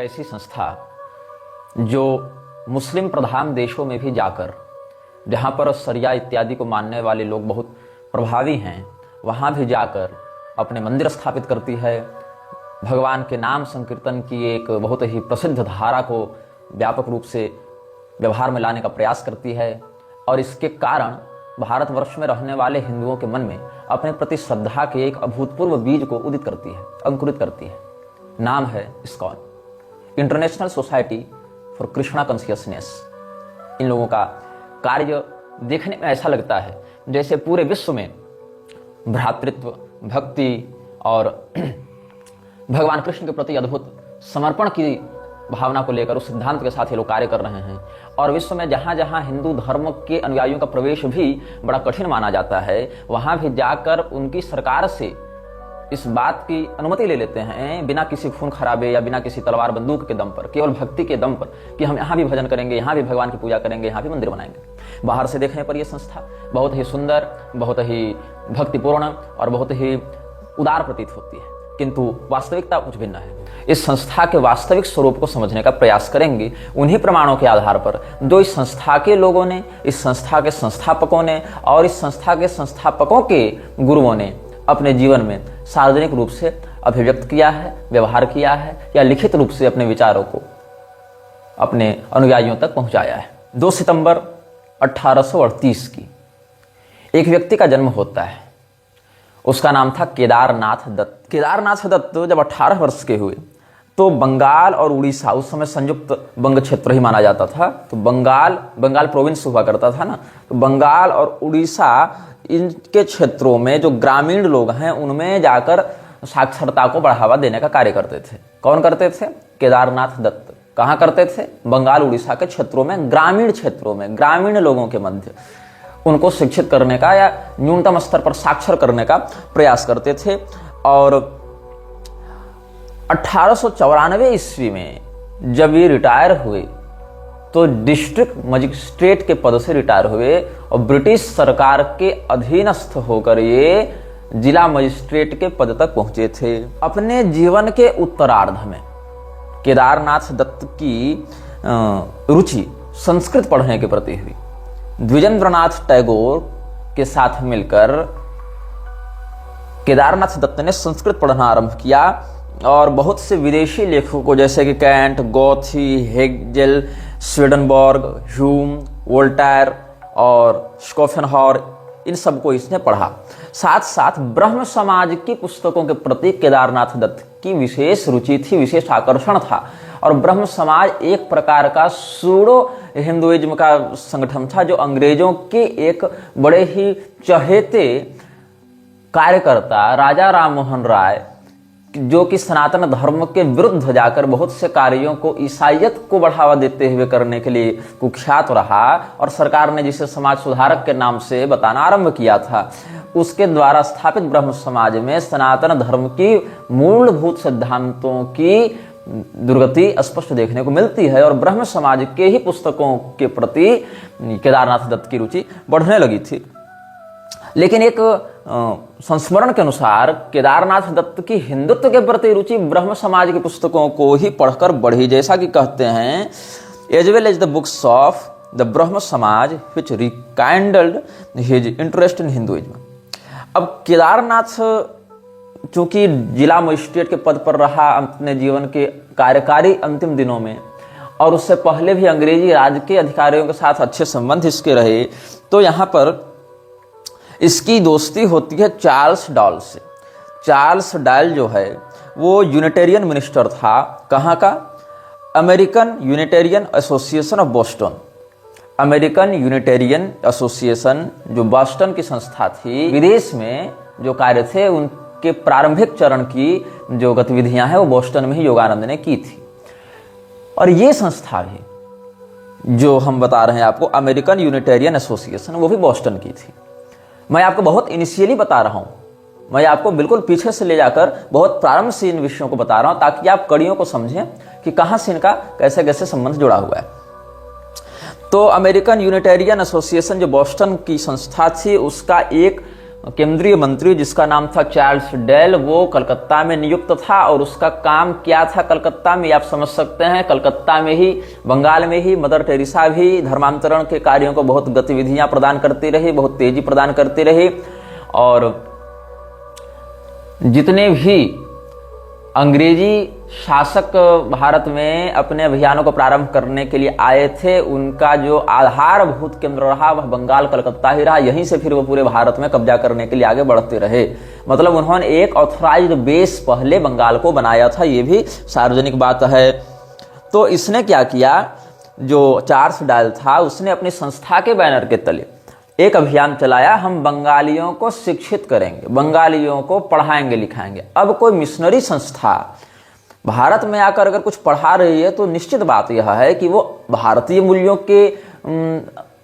ऐसी संस्था जो मुस्लिम प्रधान देशों में भी जाकर, जहाँ पर शरिया इत्यादि को मानने वाले लोग बहुत प्रभावी हैं, वहाँ भी जाकर अपने मंदिर स्थापित करती है। भगवान के नाम संकीर्तन की एक बहुत ही प्रसिद्ध धारा को व्यापक रूप से व्यवहार में लाने का प्रयास करती है और इसके कारण भारतवर्ष में रहने वाले हिंदुओं के मन में अपने प्रति श्रद्धा के एक अभूतपूर्व बीज को उदित करती है, अंकुरित करती है। नाम है ISKCON, international society for Krishna consciousness. इन लोगों का कार्य देखने में ऐसा लगता है जैसे पूरे विश्व में भ्रातृत्व, भक्ति और भगवान कृष्ण के प्रति अद्भुत समर्पण की भावना को लेकर उस सिद्धांत के साथ ये लोग कार्य कर रहे हैं। और विश्व में जहाँ जहाँ हिंदू धर्म के अनुयायियों का प्रवेश भी बड़ा कठिन माना जाता है, वहाँ भी जाकर उनकी सरकार से इस बात की अनुमति ले लेते हैं, बिना किसी खून खराबे या बिना किसी तलवार बंदूक के दम पर, केवल भक्ति के दम पर, कि हम यहाँ भी भजन करेंगे, यहाँ भी भगवान की पूजा करेंगे, यहाँ भी मंदिर बनाएंगे। बाहर से देखने पर यह संस्था बहुत ही सुंदर, बहुत ही भक्तिपूर्ण और बहुत ही उदार प्रतीत होती है, किंतु वास्तविकता कुछ भिन्न है। इस संस्था के वास्तविक स्वरूप को समझने का प्रयास करेंगे उन्हीं प्रमाणों के आधार पर जो इस संस्था के लोगों ने, इस संस्था के संस्थापकों ने और इस संस्था के संस्थापकों के गुरुओं ने अपने जीवन में सार्वजनिक रूप से अभिव्यक्त किया है, व्यवहार किया है या लिखित रूप से अपने विचारों को अपने अनुयायियों तक पहुंचाया है। 2 सितंबर 1838 की एक व्यक्ति का जन्म होता है। उसका नाम था केदारनाथ दत्त। केदारनाथ दत्त जब 18 वर्ष के हुए तो बंगाल और उड़ीसा, उस समय संयुक्त बंग क्षेत्र ही माना जाता था, तो बंगाल प्रोविंस हुआ करता था ना, तो बंगाल और उड़ीसा इनके क्षेत्रों में जो ग्रामीण लोग हैं उनमें जाकर साक्षरता को बढ़ावा देने का कार्य करते थे। कौन करते थे? केदारनाथ दत्त। कहाँ करते थे? बंगाल उड़ीसा के क्षेत्रों में, ग्रामीण क्षेत्रों में, ग्रामीण लोगों के मध्य उनको शिक्षित करने का या न्यूनतम स्तर पर साक्षर करने का प्रयास करते थे। और 1894 ईस्वी में जब ये रिटायर हुए तो डिस्ट्रिक्ट मजिस्ट्रेट के पद से रिटायर हुए और ब्रिटिश सरकार के अधीनस्थ होकर ये जिला मजिस्ट्रेट के पद तक पहुंचे थे। अपने जीवन के उत्तरार्ध में केदारनाथ दत्त की रुचि संस्कृत पढ़ने के प्रति हुई। द्विजेंद्रनाथ टैगोर के साथ मिलकर केदारनाथ दत्त ने संस्कृत पढ़ना आरंभ किया और बहुत से विदेशी लेखकों जैसे कि कैंट, गॉथी, हेगेल, स्वीडनबर्ग, ह्यूम, वोल्टायर और स्कोपेनहावर, इन सबको इसने पढ़ा। साथ साथ ब्रह्म समाज की पुस्तकों के प्रति केदारनाथ दत्त की विशेष रुचि थी, विशेष आकर्षण था। और ब्रह्म समाज एक प्रकार का सूडो हिंदुइज्म का संगठन था जो अंग्रेजों के एक बड़े ही चहेते कार्यकर्ता राजा राम मोहन राय, जो कि सनातन धर्म के विरुद्ध जाकर बहुत से कार्यों को ईसाइयत को बढ़ावा देते हुए करने के लिए कुख्यात रहा और सरकार ने जिसे समाज सुधारक के नाम से बताना आरंभ किया था, उसके द्वारा स्थापित ब्रह्म समाज में सनातन धर्म की मूलभूत सिद्धांतों की दुर्गति स्पष्ट देखने को मिलती है। और ब्रह्म समाज के ही पुस्तकों के प्रति केदारनाथ दत्त की रुचि बढ़ने लगी थी। लेकिन एक संस्मरण के अनुसार केदारनाथ दत्त की हिंदुत्व के प्रति रुचि ब्रह्म समाज की पुस्तकों को ही पढ़कर बढ़ी, जैसा कि कहते हैं, as well as the books of the Brahmo Samaj which rekindled his interest in Hinduism. अब केदारनाथ चूंकि जिला मजिस्ट्रेट के पद पर रहा अपने जीवन के कार्यकारी अंतिम दिनों में, और उससे पहले भी अंग्रेजी राज के अधिकारियों के साथ अच्छे संबंध इसके रहे, तो यहाँ पर इसकी दोस्ती होती है चार्ल्स डॉल से। चार्ल्स डॉल जो है वो यूनिटेरियन मिनिस्टर था। कहाँ का? American Unitarian Association of Boston. American Unitarian association जो बॉस्टन की संस्था थी, विदेश में जो कार्य थे उनके प्रारंभिक चरण की जो गतिविधियां हैं वो बोस्टन में ही योगानंद ने की थी। और ये संस्था भी जो हम बता रहे हैं आपको, अमेरिकन यूनिटेरियन एसोसिएशन, वो भी बोस्टन की थी। मैं आपको बहुत इनिशियली बता रहा हूं, मैं आपको बिल्कुल पीछे से ले जाकर बहुत प्रारंभ से इन विषयों को बता रहा हूं ताकि आप कड़ियों को समझें कि कहां से इनका कैसे कैसे संबंध जुड़ा हुआ है। तो अमेरिकन यूनिटेरियन एसोसिएशन जो बोस्टन की संस्था थी, उसका एक केंद्रीय मंत्री जिसका नाम था चार्ल्स डेल, वो कलकत्ता में नियुक्त था। और उसका काम क्या था कलकत्ता में, आप समझ सकते हैं। कलकत्ता में ही, बंगाल में ही मदर टेरेसा भी धर्मांतरण के कार्यों को बहुत गतिविधियां प्रदान करती रही, बहुत तेजी प्रदान करती रही। और जितने भी अंग्रेजी शासक भारत में अपने अभियानों को प्रारंभ करने के लिए आए थे, उनका जो आधारभूत केंद्र रहा वह बंगाल, कलकत्ता ही रहा। यहीं से फिर वो पूरे भारत में कब्जा करने के लिए आगे बढ़ते रहे। मतलब उन्होंने एक ऑथराइज्ड बेस पहले बंगाल को बनाया था, ये भी सार्वजनिक बात है। तो इसने क्या किया, जो चार्ल्स डायल था उसने अपनी संस्था के बैनर के तले एक अभियान चलाया, हम बंगालियों को शिक्षित करेंगे, बंगालियों को पढ़ाएंगे लिखाएंगे। अब कोई मिशनरी संस्था भारत में आकर अगर कुछ पढ़ा रही है तो निश्चित बात यह है कि वो भारतीय मूल्यों के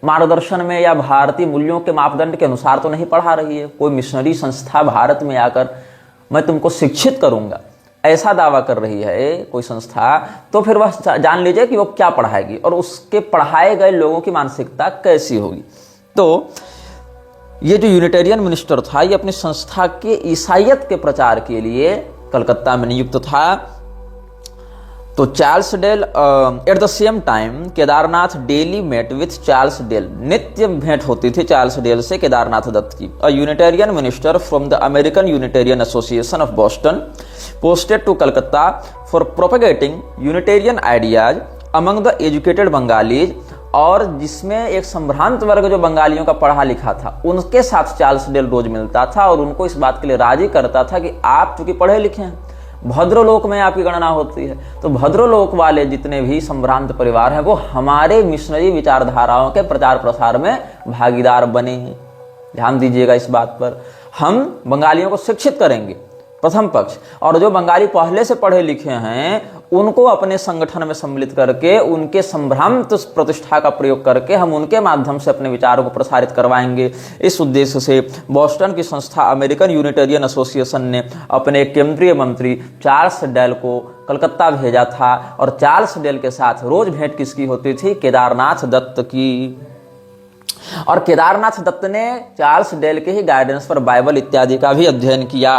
मार्गदर्शन में या भारतीय मूल्यों के मापदंड के अनुसार तो नहीं पढ़ा रही है। कोई मिशनरी संस्था भारत में आकर मैं तुमको शिक्षित करूंगा ऐसा दावा कर रही है कोई संस्था, तो फिर वह जान लीजिए कि वो क्या पढ़ाएगी और उसके पढ़ाए गए लोगों की मानसिकता कैसी होगी। तो ये जो यूनिटेरियन मिनिस्टर था, ये अपनी संस्था के ईसाइयत के प्रचार के लिए कलकत्ता में नियुक्त था। तो Charles Dale at the same time Kedarnath daily met with Charles Dale, नित्य भेंट होती थी चार्ल्स डेल से केदारनाथ दत्त की। A Unitarian minister from the American Unitarian Association of Boston posted to Calcutta for propagating Unitarian ideas among the educated Bengalis, और जिसमें एक संभ्रांत वर्ग जो बंगालियों का पढ़ा लिखा था उनके साथ चार्ल्स डेल रोज मिलता था और उनको इस बात के लिए राजी करता था कि आप चूंकि पढ़े लिखे हैं, भद्रलोक में आपकी गणना होती है, तो भद्रलोक वाले जितने भी संभ्रांत परिवार हैं वो हमारे मिशनरी विचारधाराओं के प्रचार प्रसार में भागीदार बने हैं। ध्यान दीजिएगा इस बात पर। हम बंगालियों को शिक्षित करेंगे प्रथम पक्ष, और जो बंगाली पहले से पढ़े लिखे हैं उनको अपने संगठन में सम्मिलित करके उनके संभ्रांत प्रतिष्ठा का प्रयोग करके हम उनके माध्यम से अपने विचारों को प्रसारित करवाएंगे। इस उद्देश्य से बोस्टन की संस्था अमेरिकन यूनिटेरियन एसोसिएशन ने अपने केंद्रीय मंत्री चार्ल्स डेल को कलकत्ता भेजा था। और चार्ल्स डेल के साथ रोज भेंट किसकी होती थी, केदारनाथ दत्त की। और केदारनाथ दत्त ने चार्ल्स डेल के ही गाइडेंस पर बाइबल इत्यादि का भी अध्ययन किया,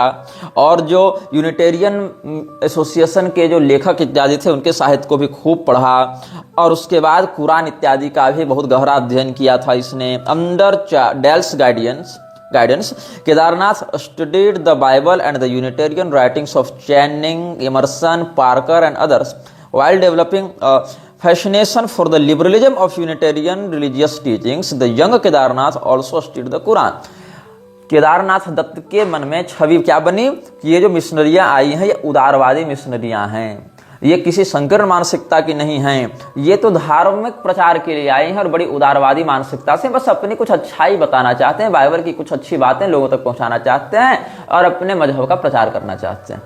और जो यूनिटेरियन एसोसिएशन के जो लेखक इत्यादि थे उनके साहित्य को भी खूब पढ़ा, और उसके बाद कुरान इत्यादि का भी बहुत गहरा अध्ययन किया था इसने। Under Dale's guidance Kedarnath studied the Bible and the Unitarian writings of Channing, Emerson, Parker and others while developing a fascination for the liberalism of Unitarian religious teachings. The young Kedarnath also studied the Quran. Kedarnath Datta के मन में छवि क्या बनी कि ये जो मिशनरियां आई हैं ये उदारवादी मिशनरियां हैं, ये किसी संकीर्ण मानसिकता की नहीं हैं, ये तो धार्मिक प्रचार के लिए आई हैं और बड़ी उदारवादी मानसिकता से बस अपनी कुछ अच्छाई बताना चाहते हैं, बाइबल की कुछ अच्छी बातें लोगों तक पहुंचाना चाहते हैं और अपने मजहब का प्रचार करना चाहते हैं।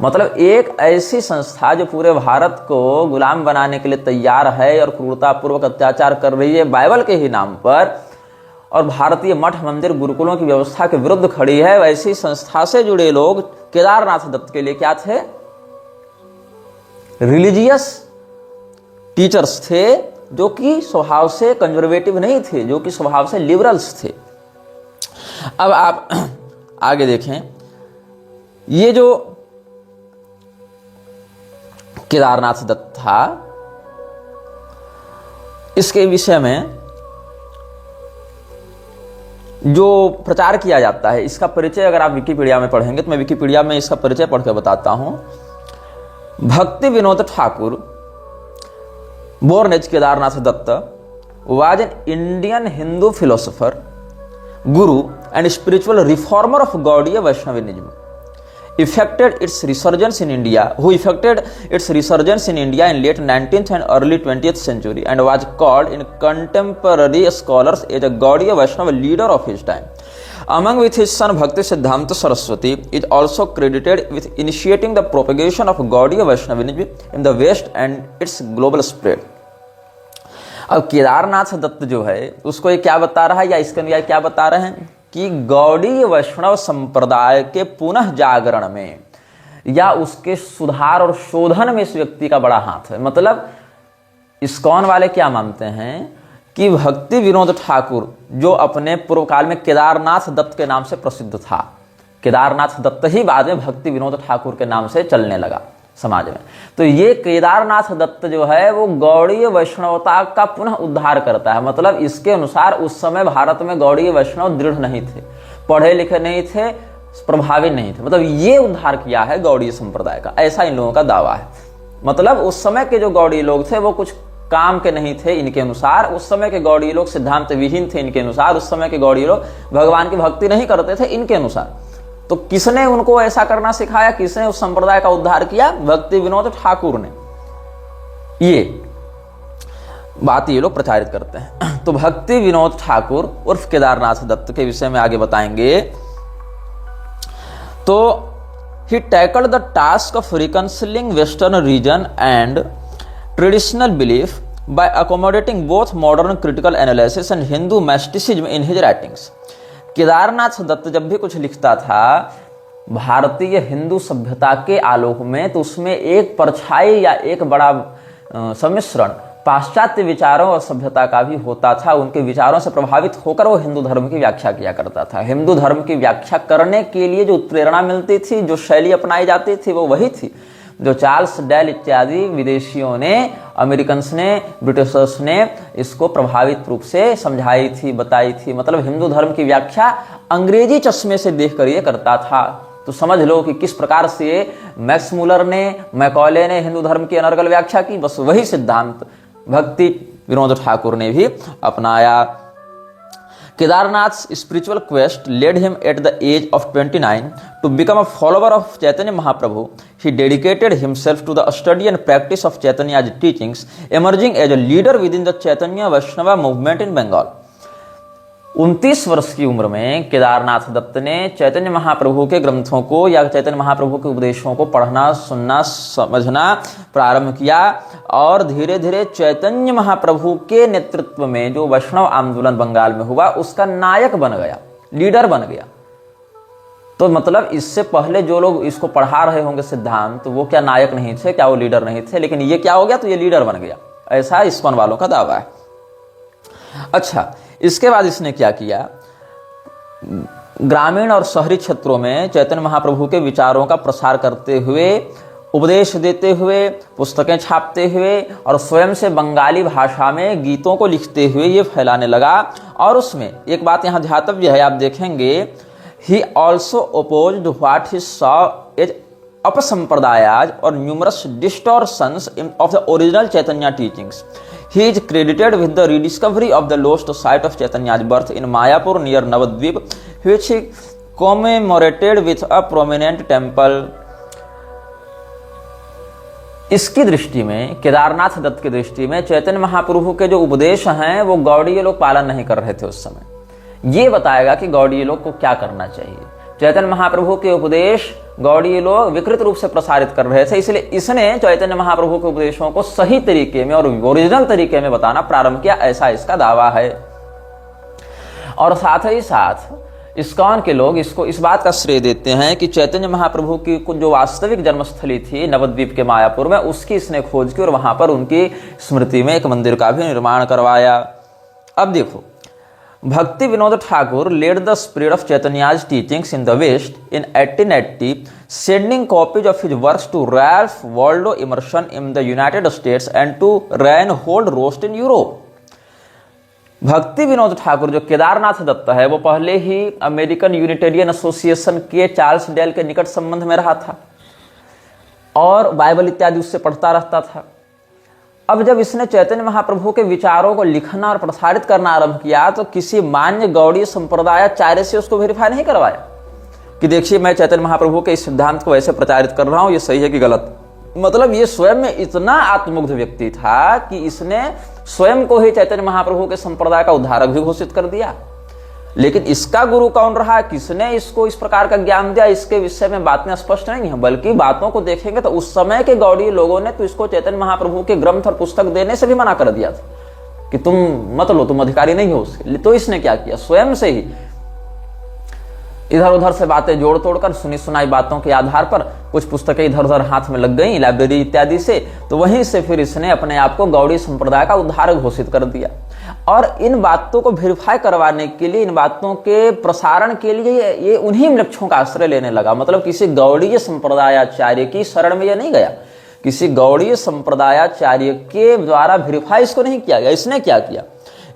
मतलब एक ऐसी संस्था जो पूरे भारत को गुलाम बनाने के लिए तैयार है और क्रूरतापूर्वक अत्याचार कर रही है बाइबल के ही नाम पर, और भारतीय मठ मंदिर गुरुकुलों की व्यवस्था के विरुद्ध खड़ी है, वैसी संस्था से जुड़े लोग केदारनाथ दत्त के लिए क्या थे, रिलीजियस टीचर्स थे, जो कि स्वभाव से कंजर्वेटिव नहीं थे, जो कि स्वभाव से लिबरल्स थे। अब आप आगे देखें, ये जो केदारनाथ दत्त था इसके विषय में जो प्रचार किया जाता है इसका परिचय अगर आप विकिपीडिया में पढ़ेंगे तो मैं विकिपीडिया में इसका परिचय पढ़ के बताता हूं। Bhakti Vinod Thakur, born as Kedarnath Datta, was an Indian Hindu philosopher, guru and spiritual reformer of Gaudiya Vaishnavism, who effected its resurgence in India in late 19th and early 20th century and was called in contemporary scholars as a Gaudiya Vaishnava leader of his time. Among with his son Bhakti Siddhanta Saraswati is also credited with initiating the propagation of Gaudiya Vaishnavism in the West and its global spread. अब केदारनाथ दत्त जो है उसको ये क्या बता रहा है या इसके अनुयायी क्या बता रहे हैं कि गौड़ीय वैष्णव संप्रदाय के पुनः जागरण में या उसके सुधार और शोधन में इस व्यक्ति का बड़ा हाथ है। मतलब इस्कॉन वाले क्या मानते हैं कि भक्ति विनोद ठाकुर जो अपने पूर्व काल में केदारनाथ दत्त के नाम से प्रसिद्ध था, केदारनाथ दत्त ही बाद में भक्ति विनोद ठाकुर के नाम से चलने लगा समाज में। तो ये केदारनाथ दत्त जो है वो गौड़ीय वैष्णवता का पुनः उद्धार करता है। मतलब इसके अनुसार उस समय भारत में गौड़ीय वैष्णव दृढ़ नहीं थे, पढ़े लिखे नहीं थे, प्रभावी नहीं थे। मतलब ये उद्धार किया है गौड़ीय संप्रदाय का, ऐसा इन लोगों का दावा है। मतलब उस समय के जो गौड़ीय लोग थे वो कुछ काम के नहीं थे इनके अनुसार, उस समय के गौड़ीय लोग सिद्धांत विहीन थे इनके अनुसार, उस समय के गौड़ीय लोग भगवान की भक्ति नहीं करते थे इनके अनुसार। तो किसने उनको ऐसा करना सिखाया, किसने उस संप्रदाय का उद्धार किया? भक्ति विनोद ठाकुर ने। ये बात ये लोग प्रचारित करते हैं। तो भक्ति विनोद ठाकुर उर्फ केदारनाथ दत्त के विषय में आगे बताएंगे। तो he tackled the task of reconciling Western religion and traditional belief by accommodating both modern critical analysis and Hindu mysticism in his writings. Kedarnath Dutt जब भी कुछ लिखता था भारतीय हिंदू सभ्यता के आलोक में, तो उसमें एक परछाई या एक बड़ा सम्मिश्रण पाश्चात्य विचारों और सभ्यता का भी होता था। उनके विचारों से प्रभावित होकर वो हिंदू धर्म की व्याख्या किया करता था। हिंदू धर्म की व्याख्या करने के लिए जो प्रेरणा मिलती थी, जो शैली अपनाई जाती थी, वो वही थी जो चार्ल्स डेल इत्यादि विदेशियों ने, अमेरिकन्स ने, ब्रिटिशर्स ने इसको प्रभावित रूप से समझाई थी, बताई थी। मतलब हिंदू धर्म की व्याख्या अंग्रेजी चश्मे से देखकर ये करता था। तो समझ लो कि किस प्रकार से मैक्स मुलर ने, मैकॉले ने हिंदू धर्म की अनर्गल व्याख्या की, बस वही सिद्धांत भक्ति विनोद ठाकुर ने भी अपनाया। Kedarnath's spiritual quest led him at the age of 29 to become a follower of Chaitanya Mahaprabhu. He dedicated himself to the study and practice of Chaitanya's teachings, emerging as a leader within the Chaitanya Vaishnava movement in Bengal. 29 वर्ष की उम्र में केदारनाथ दत्त ने चैतन्य महाप्रभु के ग्रंथों को या चैतन्य महाप्रभु के उपदेशों को पढ़ना, सुनना, समझना प्रारंभ किया और धीरे धीरे चैतन्य महाप्रभु के नेतृत्व में जो वैष्णव आंदोलन बंगाल में हुआ उसका नायक बन गया, लीडर बन गया। तो मतलब इससे पहले जो लोग इसको पढ़ा रहे होंगे सिद्धांत, तो वो क्या नायक नहीं थे, क्या वो लीडर नहीं थे, लेकिन ये क्या हो गया, तो ये लीडर बन गया, ऐसा इस्कॉन वालों का दावा है। अच्छा, इसके बाद इसने क्या किया, ग्रामीण और शहरी क्षेत्रों में चैतन्य महाप्रभु के विचारों का प्रसार करते हुए, उपदेश देते हुए, पुस्तकें छापते हुए और स्वयं से बंगाली भाषा में गीतों को लिखते हुए ये फैलाने लगा। और उसमें एक बात यहाँ ध्यातव्य है, आप देखेंगे, he also opposed what he saw as apasampradayas और numerous distortions of the original Chaitanya teachings. He is credited with the rediscovery of the lost site of Chaitanya's birth in Mayapur near Navadvip, which he commemorated with a prominent temple. इसकी दृष्टि में, केदारनाथ दत्त की दृष्टि में, चैतन्य महाप्रभु के जो उपदेश हैं वो गौड़ीय लोग पालन नहीं कर रहे थे उस समय। ये बताएगा कि गौड़ीय लोग को क्या करना चाहिए। चैतन्य महाप्रभु के उपदेश गौड़ीय लोग विकृत रूप से प्रसारित कर रहे थे, इसलिए इसने चैतन्य महाप्रभु के उपदेशों को सही तरीके में और ओरिजिनल तरीके में बताना प्रारंभ किया, ऐसा इसका दावा है। और साथ ही साथ इस्कॉन के लोग इसको इस बात का श्रेय देते हैं कि चैतन्य महाप्रभु की जो वास्तविक जन्मस्थली थी नवद्वीप के मायापुर में, उसकी इसने खोज की और वहां पर उनकी स्मृति में एक मंदिर का भी निर्माण करवाया। अब देखो, भक्ति Vinod Thakur led the spread of Chaitanya's teachings in the West in 1880, sending copies of his works to Ralph Waldo Emerson in the United States and to Reinhold Rost in Europe. भक्ति विनोद ठाकुर जो केदारनाथ दत्त है वो पहले ही अमेरिकन यूनिटेरियन एसोसिएशन के Charles del के निकट संबंध में रहा था और बाइबल इत्यादि उससे पढ़ता रहता था। अब जब इसने चैतन्य महाप्रभु के विचारों को लिखना और प्रसारित करना आरंभ किया तो किसी मान्य गौड़ीय संप्रदायाचार्य से उसको वेरीफाई नहीं करवाया कि देखिए मैं चैतन्य महाप्रभु के इस सिद्धांत को ऐसे प्रचारित कर रहा हूं, ये सही है कि गलत। मतलब ये स्वयं में इतना आत्ममुग्ध व्यक्ति था कि इसने स्वयं को ही चैतन्य महाप्रभु के संप्रदाय का उद्धारक भी घोषित कर दिया। लेकिन इसका गुरु कौन रहा, किसने इसको इस प्रकार का ज्ञान दिया, इसके विषय में बातें स्पष्ट नहीं है। बल्कि बातों को देखेंगे तो उस समय के गौड़ीय लोगों ने तो इसको चैतन्य महाप्रभु के ग्रंथ और पुस्तक देने से भी मना कर दिया था कि तुम मत लो, तुम अधिकारी नहीं हो उसके। तो इसने क्या किया, स्वयं से ही इधर उधर से बातें जोड़ तोड़कर सुनी सुनाई बातों के आधार पर कुछ पुस्तकें इधर उधर हाथ में लग गई लाइब्रेरी इत्यादि से, तो वहीं से फिर इसने अपने आप को गौड़ी संप्रदाय का उद्धारक घोषित कर दिया। और इन बातों को वेरीफाई करवाने के लिए, इन बातों के प्रसारण के लिए ये उन्हीं लक्ष्यों का आश्रय लेने लगा। मतलब किसी गौड़ीय संप्रदायाचार्य की शरण में यह नहीं गया, किसी गौड़ीय संप्रदायाचार्य के द्वारा वेरीफाई इसको नहीं किया गया। इसने क्या किया,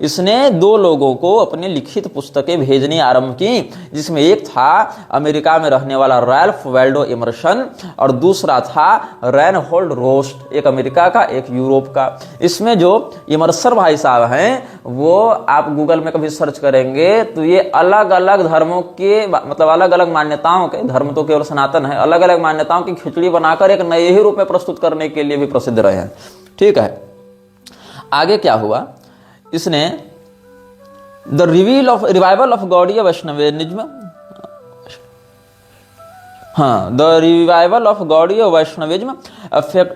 इसने दो लोगों को अपनी लिखित पुस्तकें भेजनी आरंभ की, जिसमें एक था अमेरिका में रहने वाला रैल्फ वाल्डो इमर्सन और दूसरा था रेनहोल्ड रोस्ट, एक अमेरिका का एक यूरोप का। इसमें जो इमर्सन भाई साहब हैं वो आप गूगल में कभी सर्च करेंगे तो ये अलग अलग धर्मों के, मतलब अलग अलग मान्यताओं के, धर्म तो केवल सनातन है, अलग अलग मान्यताओं की खिचड़ी बनाकर एक नए ही रूप में प्रस्तुत करने के लिए भी प्रसिद्ध रहे हैं। ठीक है, आगे क्या हुआ, इसने the revival of Gaudiya Vaishnavism, the revival of Gaudiya Vaishnavism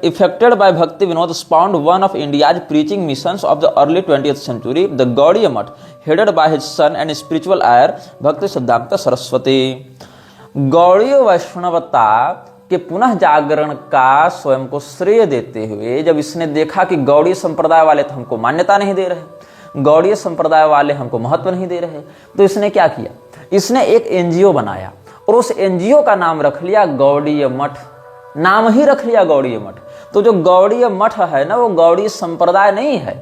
effected by Bhakti Vinod spawned one of India's preaching missions of the early 20th century, the Gaudiya Math headed by his son and spiritual heir Bhakti Siddhanta Saraswati. Gaudiya वैष्णवता के पुनः जागरण का स्वयं को श्रेय देते हुए जब इसने देखा कि गौड़ीय संप्रदाय वाले तो हमको मान्यता नहीं दे रहे, गौड़ीय संप्रदाय वाले हमको महत्व नहीं दे रहे, तो इसने क्या किया, इसने एक एनजीओ बनाया और उस एनजीओ का नाम रख लिया गौड़ीय मठ। नाम ही रख लिया गौड़ीय मठ। तो जो गौड़ीय मठ है ना, वो गौड़ीय संप्रदाय नहीं है।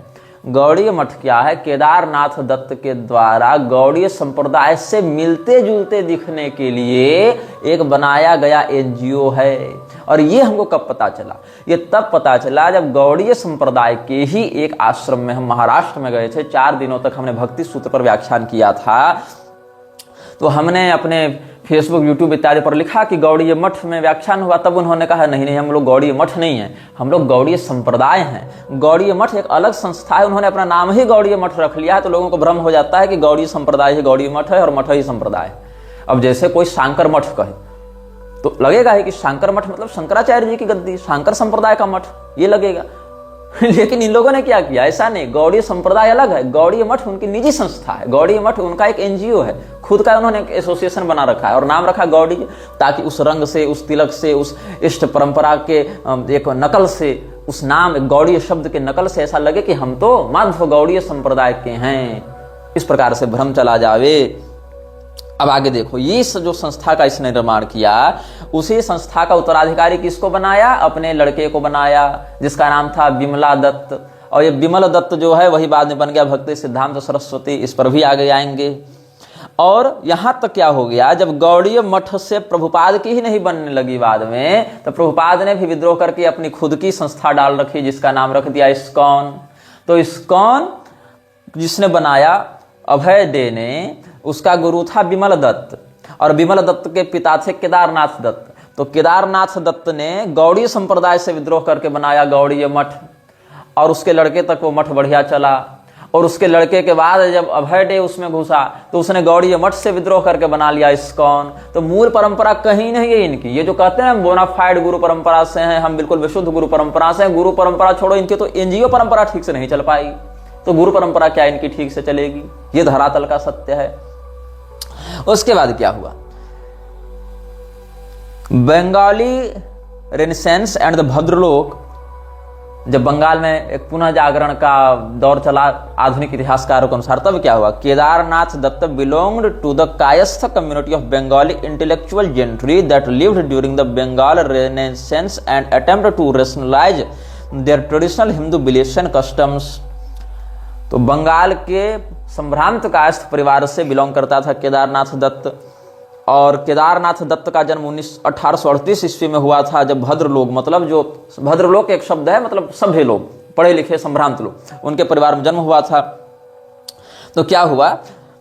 गौड़ीय मठ क्या है, केदारनाथ दत्त के द्वारा गौड़ीय संप्रदाय से मिलते जुलते दिखने के लिए एक बनाया गया एनजीओ है। और ये हमको कब पता चला, ये तब पता चला जब गौड़ीय संप्रदाय के ही एक आश्रम में हम महाराष्ट्र में गए थे। 4 दिनों तक हमने भक्ति सूत्र पर व्याख्यान किया था। तो हमने अपने फेसबुक, यूट्यूब इत्यादि पर लिखा कि गौड़ीय मठ में व्याख्यान हुआ, तब उन्होंने कहा नहीं नहीं, हम लोग गौड़ीय मठ नहीं है, हम लोग गौड़ीय संप्रदाय हैं। गौड़ीय मठ एक अलग संस्था है, उन्होंने अपना नाम ही गौड़ीय मठ रख लिया है। तो लोगों को भ्रम हो जाता है कि गौड़ीय संप्रदाय ही गौड़ीय मठ है और मठ ही संप्रदाय। अब जैसे कोई शांकर मठ कहे तो लगेगा ही कि शांकर मठ मतलब शंकराचार्य जी की गद्दी, शांकर संप्रदाय का मठ, ये लगेगा। लेकिन इन लोगों ने क्या किया, ऐसा नहीं, गौड़ीय संप्रदाय अलग है, गौड़ीय मठ उनकी निजी संस्था है, गौड़ीय मठ उनका एक एनजीओ है, खुद का उन्होंने एक एसोसिएशन बना रखा है और नाम रखा गौड़ी, ताकि उस रंग से, उस तिलक से, उस इष्ट परंपरा के एक नकल से, उस नाम गौड़ीय शब्द के नकल से ऐसा लगे कि हम तो माध्व गौड़ीय संप्रदाय के हैं। इस प्रकार से भ्रम चला जावे। अब आगे देखो, ये जो संस्था का इसने निर्माण किया, उसी संस्था का उत्तराधिकारी किसको बनाया, अपने लड़के को बनाया, जिसका नाम था विमला दत्त। और ये विमल दत्त जो है वही बाद में बन गया भक्ति सिद्धांत सरस्वती। इस पर भी आगे आएंगे। और यहां तक क्या हो गया, जब गौड़ीय मठ से प्रभुपाद की ही नहीं बनने लगी बाद में, तो प्रभुपाद ने भी विद्रोह करके अपनी खुद की संस्था डाल रखी, जिसका नाम रख दिया इस्कॉन। तो इस्कॉन जिसने बनाया अभय डे ने, उसका गुरु था विमल दत्त और विमल दत्त के पिता थे केदारनाथ दत्त। तो केदारनाथ दत्त ने गौड़ीय संप्रदाय से विद्रोह करके बनाया गौड़ीय मठ और उसके लड़के तक वो मठ बढ़िया चला। और उसके लड़के के बाद जब अभय डे उसमें घुसा तो उसने गौड़ीय मठ से विद्रोह करके बना लिया इस्कॉन। तो मूल परंपरा कहीं नहीं है इनकी। ये जो कहते हैं हम बोनाफाइड गुरु परंपरा से हैं, हम बिल्कुल विशुद्ध गुरु परंपरा से हैं, गुरु परंपरा छोड़ो, इनकी तो एनजीओ परंपरा ठीक से नहीं चल पाई, तो गुरु परंपरा क्या इनकी ठीक से चलेगी? ये धरातल का सत्य है। उसके बाद क्या हुआ, Bengali renaissance and the bhadralok, जब बंगाल में एक पुनः जागरण का दौर चला आधुनिक इतिहासकारों के अनुसार, तब क्या हुआ, Kedarnath Datta belonged to the Kayastha community of Bengali intellectual gentry that lived during the Bengal renaissance and attempt to rationalize their traditional Hindu beliefs and customs. तो बंगाल के संभ्रांत कायस्थ परिवार से बिलोंग करता था केदारनाथ दत्त। और केदारनाथ दत्त का जन्म 1838 ईस्वी में हुआ था, जब भद्रलोक, मतलब जो भद्रलोक एक शब्द है, मतलब सभ्य लोग, पढ़े लिखे संभ्रांत लोग, उनके परिवार में जन्म हुआ था। तो क्या हुआ,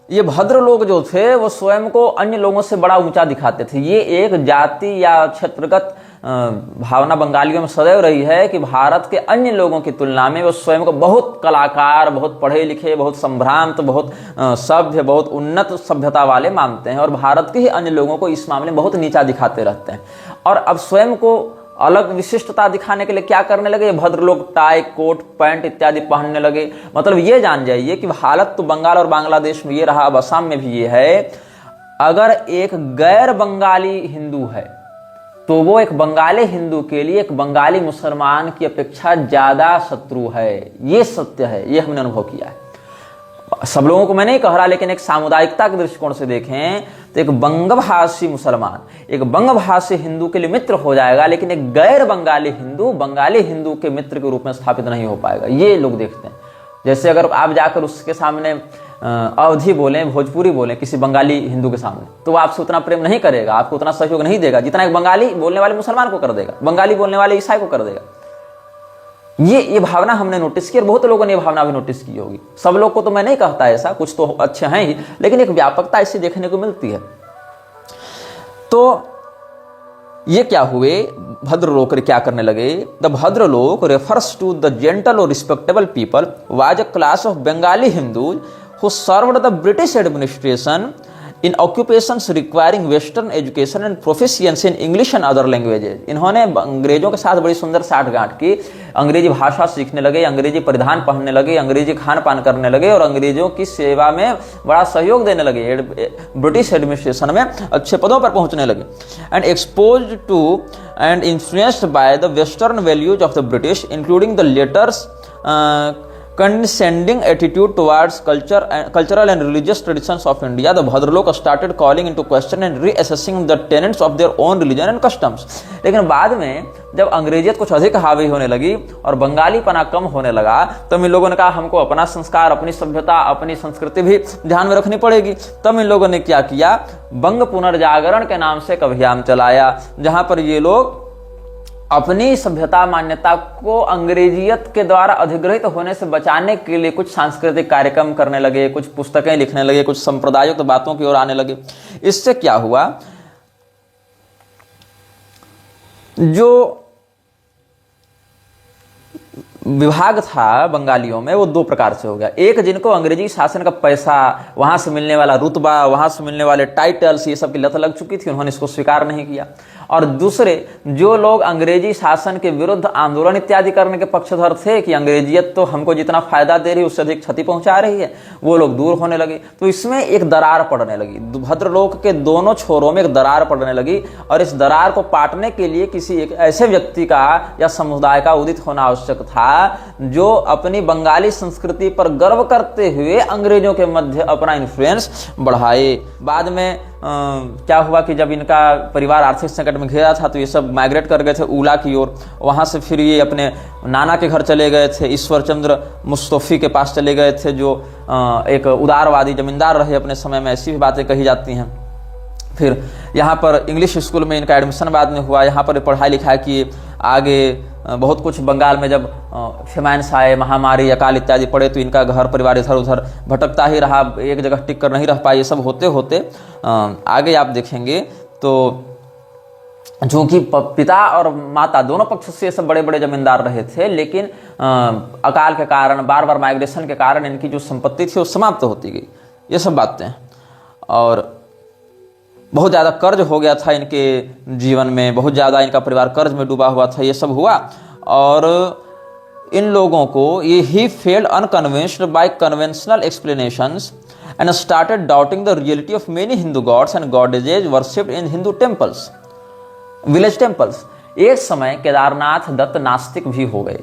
ये भद्र लोग जो थे वो स्वयं को अन्य लोगों से बड़ा ऊंचा दिखाते थे। ये एक जाति या क्षेत्रगत भावना बंगालियों में सदैव रही है कि भारत के अन्य लोगों की तुलना में वो स्वयं को बहुत कलाकार, बहुत पढ़े लिखे, बहुत संभ्रांत, बहुत सभ्य, बहुत उन्नत सभ्यता वाले मानते हैं और भारत के ही अन्य लोगों को इस मामले में बहुत नीचा दिखाते रहते हैं। और अब स्वयं को अलग विशिष्टता दिखाने के लिए क्या करने लगे, भद्र लोग टाई, कोट, पैंट इत्यादि पहनने लगे। मतलब ये जान जाइए कि हालत तो बंगाल और बांग्लादेश में ये रहा, अब असम में भी ये है। अगर एक गैर बंगाली हिंदू है तो वो एक बंगाली हिंदू के लिए एक बंगाली मुसलमान की अपेक्षा ज्यादा शत्रु है। ये सत्य है, ये हमने अनुभव किया है। सब लोगों को मैं नहीं कह रहा, लेकिन एक सामुदायिकता के दृष्टिकोण से देखें तो एक बंगभाषी मुसलमान एक बंगभाषी हिंदू के लिए मित्र हो जाएगा, लेकिन एक गैर बंगाली हिंदू बंगाली हिंदू के मित्र के रूप में स्थापित नहीं हो पाएगा। ये लोग देखते हैं। जैसे अगर आप जाकर उसके सामने अवधी बोलें, भोजपुरी बोलें किसी बंगाली हिंदू के सामने, तो वो आपसे उतना प्रेम नहीं करेगा, आपको उतना सहयोग नहीं देगा जितना एक बंगाली बोलने वाले मुसलमान को कर देगा, बंगाली बोलने वाले ईसाई को कर देगा। ये भावना हमने नोटिस की और बहुत लोगों ने ये भावना भी नोटिस की होगी। सब लोग को तो मैं नहीं कहता ऐसा, कुछ तो अच्छे हैं ही, लेकिन एक व्यापकता ऐसी देखने को मिलती है। तो ये क्या हुए, भद्रलोक क्या करने लगे? The Bhadralok refers to the gentle और respectable people was a class of Bengali Hindus who served the British administration in occupations requiring western education and proficiency in English and other languages। इन्होंने अंग्रेजों के साथ बड़ी सुंदर साठगांठ की, अंग्रेजी भाषा सीखने लगे, अंग्रेजी परिधान पहनने लगे, अंग्रेजी खान पान करने लगे और अंग्रेजों की सेवा में बड़ा सहयोग देने लगे, ब्रिटिश एडमिनिस्ट्रेशन में अच्छे पदों पर पहुंचने लगे। And expose to and influenced by the western values of the British including the latter's condescending attitude towards cultural and religious traditions of India, the Bhadralok started calling into question and reassessing the tenets of their own religion and customs। लेकिन बाद में जब अंग्रेजियत कुछ अधिक हावी होने लगी और बंगाली पना कम होने लगा, तब इन लोगों ने कहा हमको अपना संस्कार, अपनी सभ्यता, अपनी संस्कृति भी ध्यान में रखनी पड़ेगी। तब इन लोगों ने क्या किया, बंग पुनर्जागरण के नाम से एक अभियान चलाया, जहां पर ये लोग अपनी सभ्यता मान्यता को अंग्रेजियत के द्वारा अधिग्रहित होने से बचाने के लिए कुछ सांस्कृतिक कार्यक्रम करने लगे, कुछ पुस्तकें लिखने लगे, कुछ संप्रदायुक्त बातों की ओर आने लगे। इससे क्या हुआ, जो विभाग था बंगालियों में वो दो प्रकार से हो गया। एक, जिनको अंग्रेजी शासन का पैसा, वहां से मिलने वाला रुतबा, वहां से मिलने वाले टाइटल्स, ये सब की लत लग चुकी थी, उन्होंने इसको स्वीकार नहीं किया। और दूसरे, जो लोग अंग्रेजी शासन के विरुद्ध आंदोलन इत्यादि करने के पक्षधर थे कि अंग्रेजियत तो हमको जितना फायदा दे रही है उससे अधिक क्षति पहुंचा रही है, वो लोग दूर होने लगे। तो इसमें एक दरार पड़ने लगी, भद्रलोक के दोनों छोरों में एक दरार पड़ने लगी और इस दरार को पाटने के लिए किसी एक ऐसे व्यक्ति का या समुदाय का उदित होना आवश्यक था जो अपनी बंगाली संस्कृति पर गर्व करते हुए अंग्रेजों के मध्य अपना इन्फ्लुएंस बढ़ाए। बाद में क्या हुआ कि जब इनका परिवार आर्थिक संकट में घिरा था तो ये सब माइग्रेट कर गए थे ऊला की ओर। वहां से फिर ये अपने नाना के घर चले गए थे, ईश्वर चंद्र मुस्तफी के पास चले गए थे, जो एक उदारवादी जमींदार रहे अपने समय में, ऐसी भी बातें कही जाती हैं। फिर यहाँ पर इंग्लिश स्कूल में इनका एडमिशन बाद में हुआ, यहाँ पर पढ़ाई लिखाई की। आगे बहुत कुछ बंगाल में जब फेमाइन्स आए, महामारी, अकाल इत्यादि पड़े तो इनका घर परिवार इधर उधर भटकता ही रहा, एक जगह टिक कर नहीं रह पाए। ये सब होते होते आगे आप देखेंगे तो जो कि पिता और माता दोनों पक्ष से सब बड़े बड़े जमींदार रहे थे, लेकिन अकाल के कारण, बार बार माइग्रेशन के कारण इनकी जो संपत्ति थी वो समाप्त होती गई। ये सब बातें हैं। और बहुत ज़्यादा कर्ज हो गया था इनके जीवन में, बहुत ज़्यादा इनका परिवार कर्ज में डूबा हुआ था। ये सब हुआ और इन लोगों को ये he felt unconvinced by conventional explanations and started doubting the reality of many Hindu gods and goddesses worshipped in Hindu temples, village temples. एक समय केदारनाथ दत्त नास्तिक भी हो गए,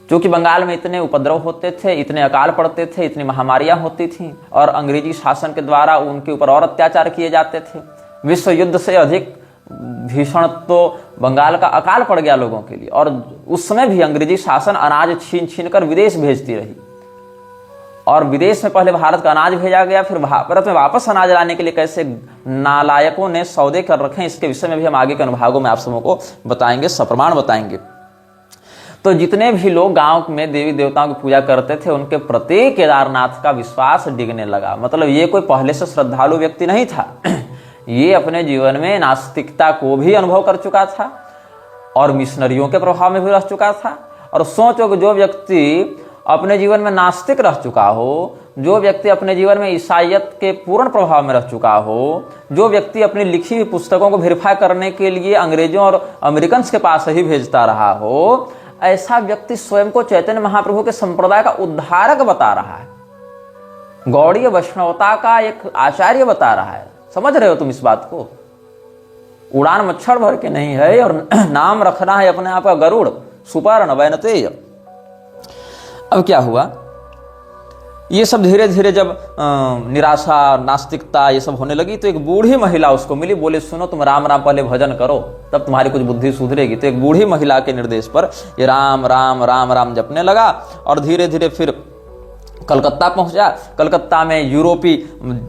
क्योंकि बंगाल में इतने उपद्रव होते थे, इतने अकाल पड़ते थे, इतनी महामारियां होती थीं और अंग्रेजी शासन के द्वारा उनके ऊपर और अत्याचार किए जाते थे। विश्व युद्ध से अधिक भीषण तो बंगाल का अकाल पड़ गया लोगों के लिए। और उस समय भी अंग्रेजी शासन अनाज छीन छीन कर विदेश भेजती रही और विदेश में पहले भारत का अनाज भेजा गया, फिर भारत में वापस अनाज लाने के लिए कैसे नालायकों ने सौदे कर रखे, इसके विषय में भी हम आगे के अनुभागों में आप सबों को बताएंगे, सप्रमाण बताएंगे। तो जितने भी लोग गांव में देवी देवताओं की पूजा करते थे उनके प्रति केदारनाथ का विश्वास डिगने लगा। मतलब ये कोई पहले से श्रद्धालु व्यक्ति नहीं था, ये अपने जीवन में नास्तिकता को भी अनुभव कर चुका था और मिशनरियों के प्रभाव में भी रह चुका था। और सोचो कि जो व्यक्ति अपने जीवन में नास्तिक रह चुका हो, जो व्यक्ति अपने जीवन में ईसाइयत के पूर्ण प्रभाव में रह चुका हो, जो व्यक्ति अपनी लिखी हुई पुस्तकों को वेरीफाई करने के लिए अंग्रेजों और अमेरिकन के पास ही भेजता रहा हो, ऐसा व्यक्ति स्वयं को चैतन्य महाप्रभु के संप्रदाय का उद्धारक बता रहा है, गौड़ीय वैष्णवता का एक आचार्य बता रहा है। समझ रहे हो तुम इस बात को? उड़ान मच्छर भर के नहीं है, और नाम रखना है अपने आप का गरुड़, सुपर्ण वैनतेय। अब क्या हुआ, ये सब धीरे धीरे जब निराशा, नास्तिकता ये सब होने लगी, तो एक बूढ़ी महिला उसको मिली, बोले सुनो तुम राम राम पहले भजन करो, तब तुम्हारी कुछ बुद्धि सुधरेगी। तो एक बूढ़ी महिला के निर्देश पर ये राम राम राम राम जपने लगा, और धीरे धीरे फिर कलकत्ता पहुंचा। कलकत्ता में यूरोपी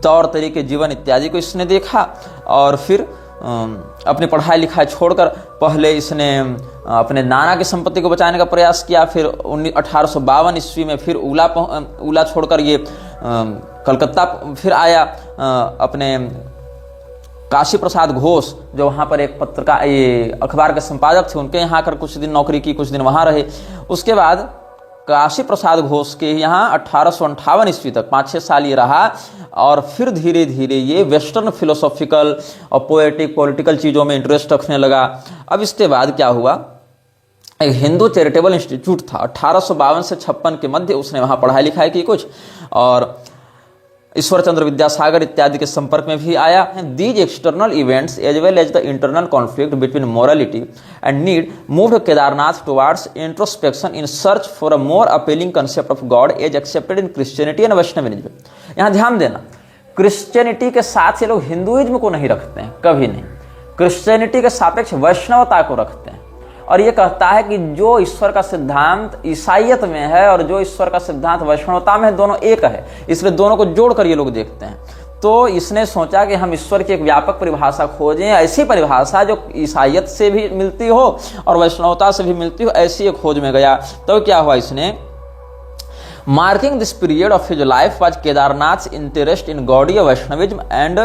तौर तरीके, जीवन इत्यादि को इसने देखा, और फिर अपनी पढ़ाई लिखाई छोड़कर पहले इसने अपने नाना की संपत्ति को बचाने का प्रयास किया। फिर 1852 ईस्वी में फिर उला छोड़कर ये कलकत्ता फिर आया। अपने काशी प्रसाद घोष जो वहाँ पर एक पत्रकार, ये अखबार के संपादक थे, उनके यहाँ आकर कुछ दिन नौकरी की, कुछ दिन वहाँ रहे। उसके बाद काशी प्रसाद घोष के यहाँ 1858 ईस्वी तक 5-6 साल ये रहा, और फिर धीरे धीरे ये वेस्टर्न फिलोसॉफिकल और पोएटिक पॉलिटिकल चीज़ों में इंटरेस्ट रखने लगा। अब इसके बाद क्या हुआ, एक हिंदू चैरिटेबल इंस्टीट्यूट था, 1852 से 56 के मध्य उसने वहाँ पढ़ाई लिखाई की कुछ, और ईश्वर चंद्र विद्यासागर इत्यादि के संपर्क में भी आया। These external events as well as the internal conflict between morality and need moved Kedarnath towards introspection in search for a more appealing concept of God as accepted in Christianity and Vaishnavism. यहाँ ध्यान देना, क्रिश्चियनिटी के साथ ये लोग Hinduism को नहीं रखते हैं, कभी नहीं। क्रिश्चियनिटी के सापेक्ष वैष्णवता को रखते हैं, और ये कहता है कि जो ईश्वर का सिद्धांत ईसाइयत में है और जो ईश्वर का सिद्धांत वैष्णवता में है, दोनों एक है, इसलिए दोनों को जोड़कर ये लोग देखते हैं। तो इसने सोचा कि हम ईश्वर की एक व्यापक परिभाषा खोजें, ऐसी परिभाषा जो ईसाइयत से भी मिलती हो और वैष्णवता से भी मिलती हो, ऐसी एक खोज में गया। तो क्या हुआ, इसने marking this period of his life was Kedarnath interest in Gaudiya Vaishnavism and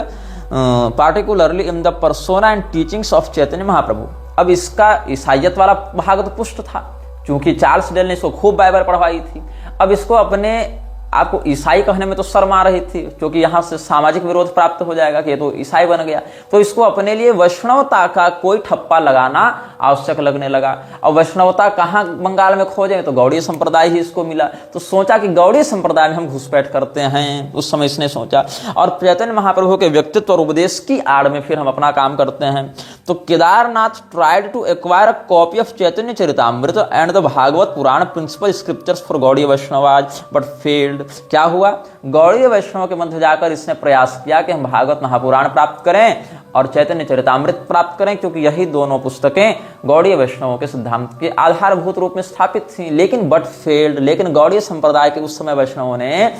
particularly in the persona and teachings of Chaitanya Mahaprabhu. अब इसका ईसाइयत वाला भाग तो पुष्ट था, क्योंकि चार्ल्स डेल ने इसको खूब बाइबल पढ़वाई थी। अब इसको अपने आपको ईसाई कहने में तो शर्म आ रही थी, क्योंकि यहाँ से सामाजिक विरोध प्राप्त हो जाएगा कि ये तो ईसाई बन गया। तो इसको अपने लिए वैष्णवता का कोई ठप्पा लगाना आवश्यक लगने लगा। और वैष्णवता कहाँ बंगाल में खोजेंगे, तो गौड़ीय संप्रदाय ही इसको मिला। तो सोचा कि गौड़ीय संप्रदाय में हम घुसपैठ करते हैं, उस समय इसने सोचा। और चैतन्य महाप्रभु के व्यक्तित्व और उपदेश की आड़ में फिर हम अपना काम करते हैं। तो Kedarnath tried to acquire a copy of Chaitanya Charitamrita and the Bhagavata Purana principal scriptures for Gaudiya Vaishnavas, but failed. क्या हुआ, गौड़ीय वैष्णव के मध्य जाकर इसने प्रयास किया कि हम भागवत महापुराण प्राप्त करें और चैतन्य चरितामृत प्राप्त करें, क्योंकि यही दोनों पुस्तकें गौड़ीय वैष्णवों के सिद्धांत के आधारभूत रूप में स्थापित थीं। लेकिन बट फेल्ड, लेकिन गौड़ीय संप्रदाय के उस समय वैष्णवों ने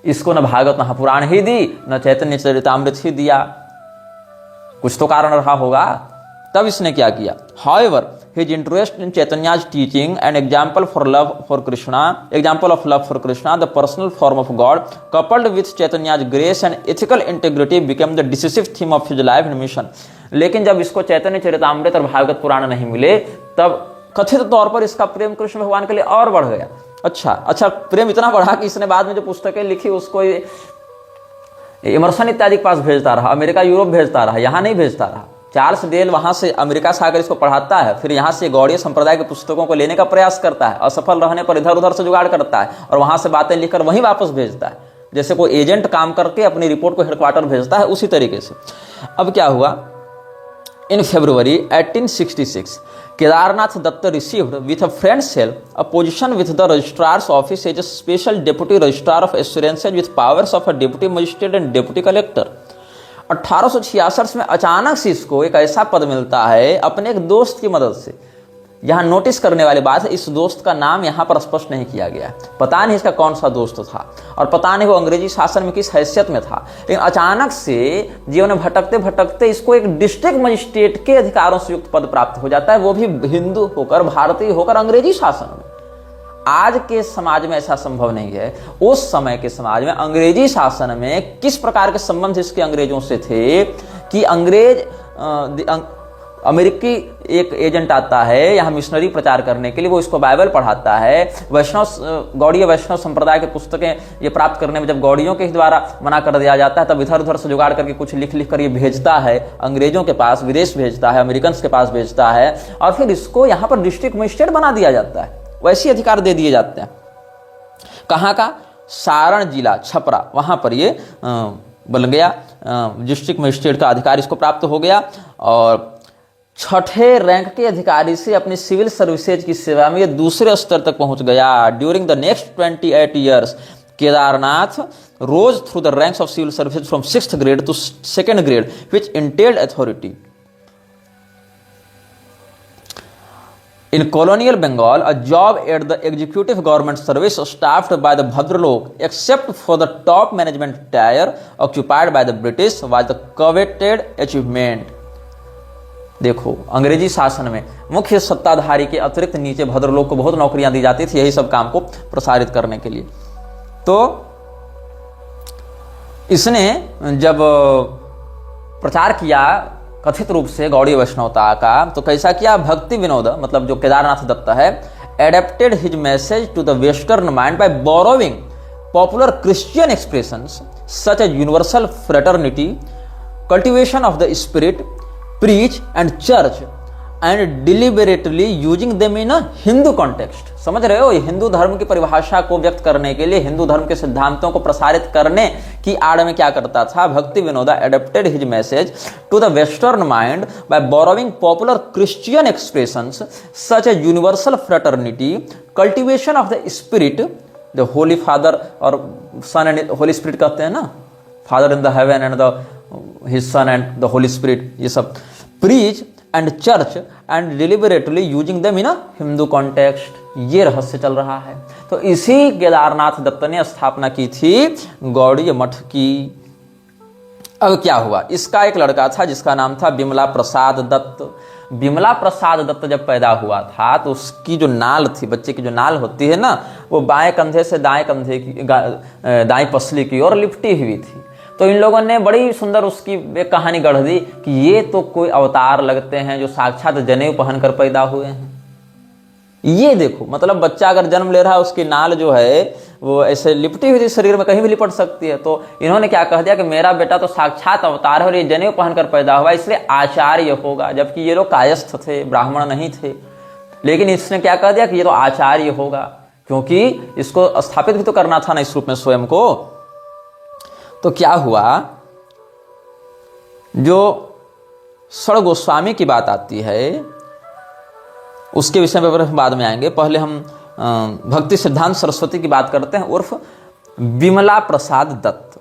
इसको न भागवत महापुराण ही दी, न चैतन्य चरितामृत ही दिया। कुछ तो कारण रहा होगा। तब इसने क्या किया, however his interest in Chaitanya's teaching and example of love for Krishna, the personal form of God, coupled with Chaitanya's grace and ethical integrity became the decisive theme of his life and mission. लेकिन जब इसको चैतन्य चरितामृत और भागवत पुराण नहीं मिले, तब कथित तौर पर इसका प्रेम कृष्ण भगवान के लिए और बढ़ गया। अच्छा प्रेम इतना बढ़ा कि इसने बाद में जो पुस्तकें लिखी उसको इमर्सन इत्यादि के पास भेजता रहा, अमेरिका यूरोप भेजता रहा, यहाँ नहीं भेजता रहा। चार्ल्स डेल वहां से अमेरिका से आकर इसको पढ़ाता है, फिर यहाँ से गौड़ीय संप्रदाय के पुस्तकों को लेने का प्रयास करता है, असफल रहने पर इधर उधर से जुगाड़ करता है और वहां से बातें लिखकर वहीं वापस भेजता है, जैसे कोई एजेंट काम करके अपनी रिपोर्ट को हेडक्वार्टर भेजता है, उसी तरीके से। अब क्या हुआ, in February 1866 Kedarnath Datta received with a friend's help a position with the registrar's office as a special deputy registrar of assurances with powers of a deputy magistrate and deputy collector. 1866 में अचानक से इसको एक ऐसा पद मिलता है अपने एक दोस्त की मदद से। यहाँ नोटिस करने वाली बात है, इस दोस्त का नाम यहाँ पर स्पष्ट नहीं किया गया है, पता नहीं इसका कौन सा दोस्त था और पता नहीं वो अंग्रेजी शासन में किस हैसियत में था। लेकिन अचानक से जीवन में भटकते भटकते इसको एक डिस्ट्रिक्ट मजिस्ट्रेट के अधिकारों से युक्त पद प्राप्त हो जाता है, वो भी हिंदू होकर, भारतीय होकर, अंग्रेजी शासन में। आज के समाज में ऐसा संभव नहीं है। उस समय के समाज में अंग्रेजी शासन में किस प्रकार के संबंध इसके अंग्रेजों से थे कि अमेरिकी एक एजेंट आता है यहाँ मिशनरी प्रचार करने के लिए, वो इसको बाइबल पढ़ाता है। गौड़ीय वैष्णव संप्रदाय के पुस्तकें ये प्राप्त करने में जब गौड़ियों के द्वारा मना कर दिया जाता है, तब इधर उधर से जुगाड़ करके कुछ लिख लिख कर ये भेजता है अंग्रेजों के पास, विदेश भेजता है, अमेरिकन के पास भेजता है, और फिर इसको यहाँ पर डिस्ट्रिक्ट मजिस्ट्रेट बना दिया जाता है, वैसे अधिकार दे दिए जाते हैं। कहाँ का, सारण जिला छपरा, वहां पर ये बन गया डिस्ट्रिक्ट मजिस्ट्रेट का अधिकार इसको प्राप्त हो गया। और छठे रैंक के अधिकारी से अपनी सिविल सर्विसेज की सेवा में ये दूसरे स्तर तक पहुंच गया। During the next 28 years Kedarnath rose through the ranks of civil services from 6th grade to 2nd grade, which entailed authority. In colonial Bengal, a job at the executive government service staffed by the Bhadralok, except for the top management tier occupied by the British, was the coveted achievement. देखो, अंग्रेजी शासन में मुख्य सत्ताधारी के अतिरिक्त नीचे भद्रलोक को बहुत नौकरियां दी जाती थी, यही सब काम को प्रसारित करने के लिए। तो इसने जब प्रचार किया कथित रूप से गौड़ीय वैष्णवता का, तो कैसा किया? भक्ति विनोद, मतलब जो केदारनाथ दत्त है, adapted his message to the western mind by borrowing popular Christian expressions such as universal fraternity, cultivation of the spirit, preach and church and deliberately using them in a Hindu context. समझ रहे हो, ये हिंदू धर्म की परिभाषा को व्यक्त करने के लिए, हिंदू धर्म के सिद्धांतों को प्रसारित करने की आड़ में क्या करता था? Bhakti Vinoda adapted his message to the western mind by borrowing popular Christian expressions such a universal fraternity, cultivation of the spirit, the holy father और सन एंड होली स्पिरिट कहते हैं ना, father in the heaven and the his son and the holy spirit, ये सब, preach and church and deliberately using them in a Hindu context, ये रहस्य चल रहा है। तो इसी केदारनाथ दत्त ने स्थापना की थी गौड़ीय मठ की। अब क्या हुआ? इसका एक लड़का था जिसका नाम था बिमला प्रसाद दत्त। बिमला प्रसाद दत्त जब पैदा हुआ था तो उसकी जो नाल थी, बच्चे की जो नाल होती है ना, वो बाएं कंधे से दाएं कंधे की, दाएं पसली की ओर लिपटी हुई थी। तो इन लोगों ने बड़ी सुंदर उसकी एक कहानी गढ़ दी कि ये तो कोई अवतार लगते हैं जो साक्षात जनेऊ पहनकर पैदा हुए हैं। ये देखो, मतलब बच्चा अगर जन्म ले रहा है, उसकी नाल जो है वो ऐसे लिपटी हुई थी, शरीर में कहीं भी लिपट सकती है। तो इन्होंने क्या कह दिया कि मेरा बेटा तो साक्षात अवतार है और ये जनेऊ पहनकर पैदा हुआ, इसलिए आचार्य होगा। जबकि ये लोग कायस्थ थे, ब्राह्मण नहीं थे, लेकिन इसने क्या कह दिया कि ये तो आचार्य होगा, क्योंकि इसको स्थापित भी तो करना था ना इस रूप में स्वयं को। तो क्या हुआ? जो सड़ गोस्वामी की बात आती है, उसके विषय में बाद में आएंगे। पहले हम भक्ति सिद्धांत सरस्वती की बात करते हैं, उर्फ बिमला प्रसाद दत्त।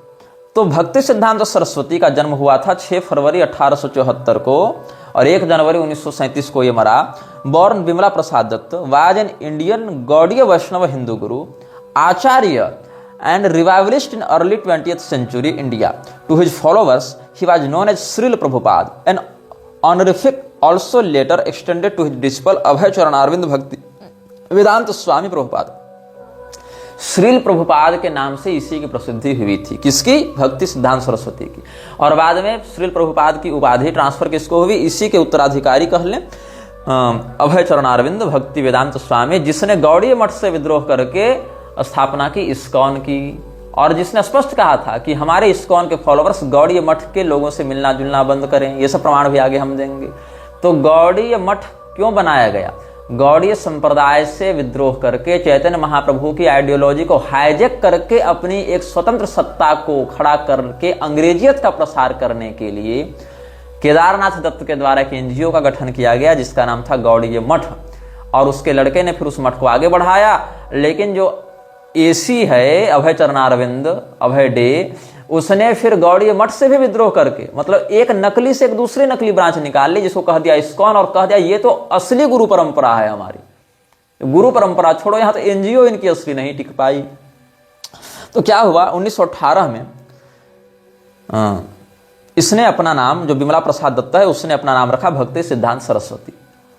तो भक्ति सिद्धांत सरस्वती का जन्म हुआ था 6 फरवरी 1874 को और 1 जनवरी 1937 को ये मरा। Born Bimala Prasad Datta was an Indian Gaudiya Vaishnava Hindu guru, acharya and revivalist in early 20th century India. To his followers, he was known as Srila Prabhupada, an honorific also later extended to his disciple Abhay Charan Arvind Bhakti Vedanta Swami Prabhupada. Srila Prabhupada के नाम से इसी की प्रसिद्धि हुई थी। किसकी? भक्ति सिद्धांत सरस्वती की। और बाद में श्रील प्रभुपाद की उपाधि ट्रांसफर किसको हुई? इसी के उत्तराधिकारी कह लें, अभय चरण अरविंद भक्ति वेदांत स्वामी, जिसने गौड़ीय मठ से विद्रोह करके स्थापना की इस्कॉन की, और जिसने स्पष्ट कहा था कि हमारे इस्कॉन के फॉलोअर्स गौड़ीय मठ के लोगों से मिलना जुलना बंद करें। ये सब प्रमाण भी आगे हम देंगे। तो गौड़ीय मठ क्यों बनाया गया? गौड़ीय संप्रदाय से विद्रोह करके चैतन्य महाप्रभु की आइडियोलॉजी को हाईजैक करके अपनी एक स्वतंत्र सत्ता को खड़ा करके अंग्रेजियत का प्रसार करने के लिए केदारनाथ दत्त के द्वारा एक एनजीओ का गठन किया गया जिसका नाम था गौड़ीय मठ। और उसके लड़के ने फिर उस मठ को आगे बढ़ाया। लेकिन जो एसी है अभय चरणारविंद, अभय डे, उसने फिर गौड़ीय मठ से भी विद्रोह करके, मतलब एक नकली से एक दूसरी नकली ब्रांच निकाल ली, जिसको कह दिया इस्कॉन, और कह दिया ये तो असली गुरु परंपरा है हमारी। गुरु परंपरा छोड़ो, यहां तो एनजीओ इनकी असली नहीं टिक पाई। तो क्या हुआ? 1918 में इसने अपना नाम, जो बिमला प्रसाद दत्त है, उसने अपना नाम रखा भक्ति सिद्धांत सरस्वती।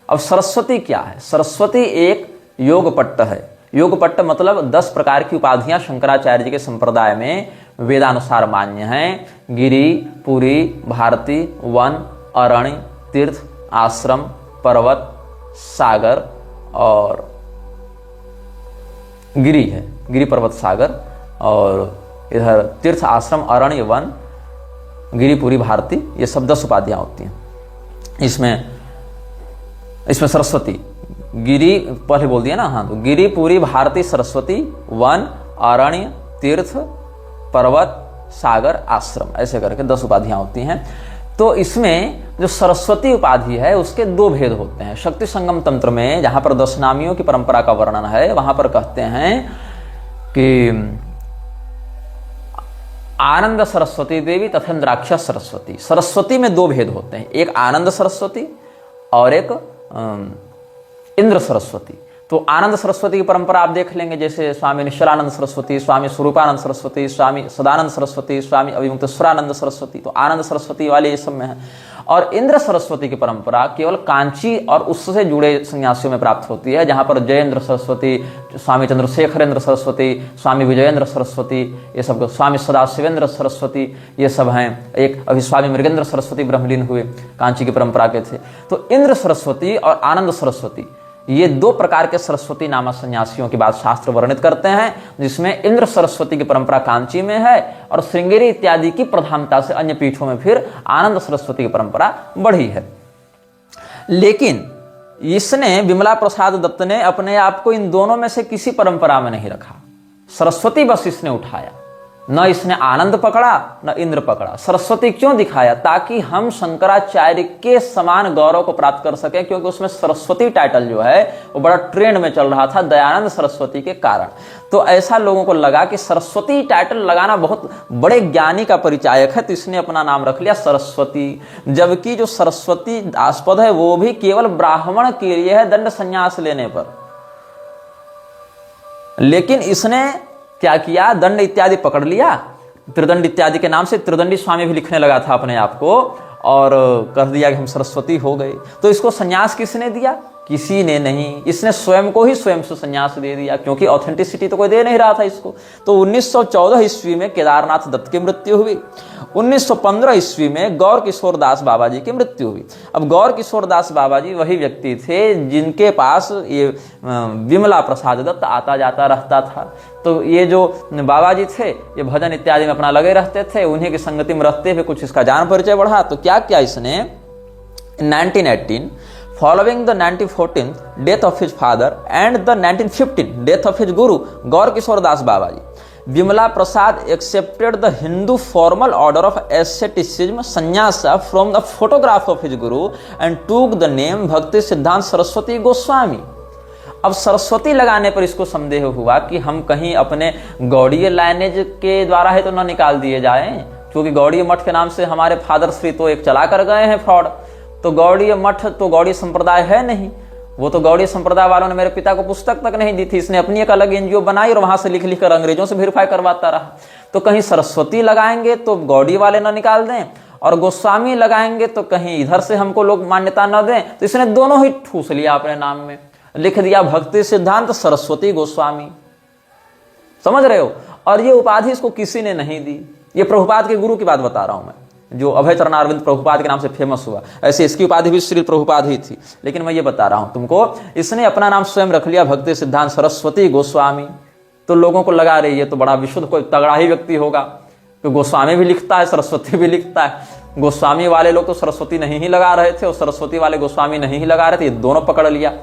अब सरस्वती क्या है? सरस्वती एक योगपट्ट है। योगपट्ट मतलब 10 प्रकार की उपाधियां शंकराचार्य जी के संप्रदाय में वेदानुसार मान्य हैं। गिरि, पुरी, भारती, वन, अरण्य, तीर्थ, आश्रम, पर्वत, सागर और गिरि है, गिरि पर्वत सागर, और इधर तीर्थ, आश्रम, अरण्य, वन, गिरि, पुरी, भारती, ये सब 10 उपाधियां होती हैं। इसमें सरस्वती, गिरि पहले बोल दिया ना, हाँ, तो गिरि, पुरी, भारती, सरस्वती, वन, अरण्य, तीर्थ, पर्वत, सागर, आश्रम, ऐसे करके 10 उपाधियां होती हैं। तो इसमें जो सरस्वती उपाधि है उसके 2 भेद होते हैं। शक्ति संगम तंत्र में जहां पर 10 नामियों की परंपरा का वर्णन है, वहां पर कहते हैं कि आनंद सरस्वती देवी तथा इंद्राक्ष सरस्वती। सरस्वती में 2 भेद होते हैं, एक आनंद सरस्वती और एक इंद्र सरस्वती। तो आनंद सरस्वती की परंपरा आप देख लेंगे, जैसे स्वामी निश्चलानंद सरस्वती, स्वामी स्वरूपानंद सरस्वती, स्वामी सदानंद सरस्वती, स्वामी अभिमुक्तेश्वरानंद सरस्वती। तो आनंद सरस्वती वाले ये सब में है। और इंद्र सरस्वती की परंपरा केवल कांची और उससे जुड़े सन्यासियों में प्राप्त होती है, जहां पर जयेंद्र सरस्वती, स्वामी चंद्रशेखरेंद्र सरस्वती, स्वामी विजयेंद्र सरस्वती, ये सब, स्वामी सदाशिवेंद्र सरस्वती, ये सब हैं। एक अभी स्वामी मृगेंद्र सरस्वती ब्रह्मलीन हुए, कांची की परंपरा के थे। तो इंद्र सरस्वती और आनंद सरस्वती, ये 2 प्रकार के सरस्वती नामक सन्यासियों की बात शास्त्र वर्णित करते हैं, जिसमें इंद्र सरस्वती की परंपरा कांची में है और श्रृंगेरी इत्यादि की प्रधानता से अन्य पीठों में फिर आनंद सरस्वती की परंपरा बढ़ी है। लेकिन इसने, विमला प्रसाद दत्त ने अपने आप को इन दोनों में से किसी परंपरा में नहीं रखा। सरस्वती बस इसने उठाया, न इसने आनंद पकड़ा न इंद्र पकड़ा। सरस्वती क्यों दिखाया? ताकि हम शंकराचार्य के समान गौरव को प्राप्त कर सके, क्योंकि उसमें सरस्वती टाइटल जो है वो बड़ा ट्रेंड में चल रहा था दयानंद सरस्वती के कारण। तो ऐसा लोगों को लगा कि सरस्वती टाइटल लगाना बहुत बड़े ज्ञानी का परिचायक है, तो इसने अपना नाम रख लिया सरस्वती। जबकि जो सरस्वती आस्पद है वो भी केवल ब्राह्मण के लिए है, दंड संन्यास लेने पर। लेकिन इसने क्या किया? दंड इत्यादि पकड़ लिया, त्रिदंड इत्यादि के नाम से त्रिदंडी स्वामी भी लिखने लगा था अपने आप को, और कह दिया कि हम सरस्वती हो गए। तो इसको संन्यास किसने दिया? किसी ने नहीं, इसने स्वयं को ही स्वयं से संन्यास दे दिया, क्योंकि ऑथेंटिसिटी तो कोई दे नहीं रहा था इसको। तो 1914 ईस्वी में केदारनाथ दत्त की मृत्यु हुई। 1915 ईस्वी में गौर किशोर दास बाबा जी की मृत्यु हुई। अब गौर किशोर दास बाबा जी वही व्यक्ति थे जिनके पास ये विमला प्रसाद दत्त आता जाता रहता था। तो ये जो बाबा जी थे ये भजन इत्यादि में अपना लगे रहते थे, उन्हीं की संगति में रहते हुए कुछ इसका जान परिचय बढ़ा। तो क्या किया इसने? 1918 following the 1914 death of his father and the 1915 death of his guru Gaur Kishore Das Babaji, Vimala Prasad accepted the Hindu formal order of asceticism sannyasa from the photograph of his guru and took the name Bhakti Siddhant Saraswati Goswami। अब सरस्वती लगाने पर इसको संदेह हुआ कि हम कहीं अपने गौड़ीय लाइनेज के द्वारा है तो न निकाल दिए जाएं, क्योंकि गौड़ीय मठ के नाम से हमारे फादर श्री तो एक चला कर गए हैं फ्रॉड। तो गौड़ीय मठ तो गौड़ीय संप्रदाय है नहीं, वो तो गौड़ीय संप्रदाय वालों ने मेरे पिता को पुस्तक तक नहीं दी थी। इसने अपनी एक अलग एनजीओ बनाई और वहां से लिख लिख कर अंग्रेजों से वेरीफाई करवाता रहा। तो कहीं सरस्वती लगाएंगे तो गौड़ी वाले न निकाल दें, और गोस्वामी लगाएंगे तो कहीं इधर से हमको लोग मान्यता न दें। तो इसने दोनों ही ठूस लिया अपने नाम में, लिख दिया भक्ति सिद्धांत सरस्वती गोस्वामी। समझ रहे हो? और ये उपाधि इसको किसी ने नहीं दी। ये प्रभुपाद के गुरु की बात बता रहा हूं मैं, जो अभय चरणारविंद प्रभुपाद के नाम से फेमस हुआ। ऐसे इसकी उपाधि भी श्री प्रभुपाद ही थी, लेकिन मैं ये बता रहा हूं तुमको, इसने अपना नाम स्वयं रख लिया भक्ति सिद्धांत सरस्वती गोस्वामी। तो लोगों को लगा रही है तो बड़ा विशुद्ध कोई तगड़ा ही व्यक्ति होगा, तो गोस्वामी भी लिखता है सरस्वती भी लिखता है। गोस्वामी वाले लोग तो सरस्वती नहीं ही लगा रहे थे और सरस्वती वाले गोस्वामी नहीं ही लगा रहे थे, ये दोनों पकड़ लिया।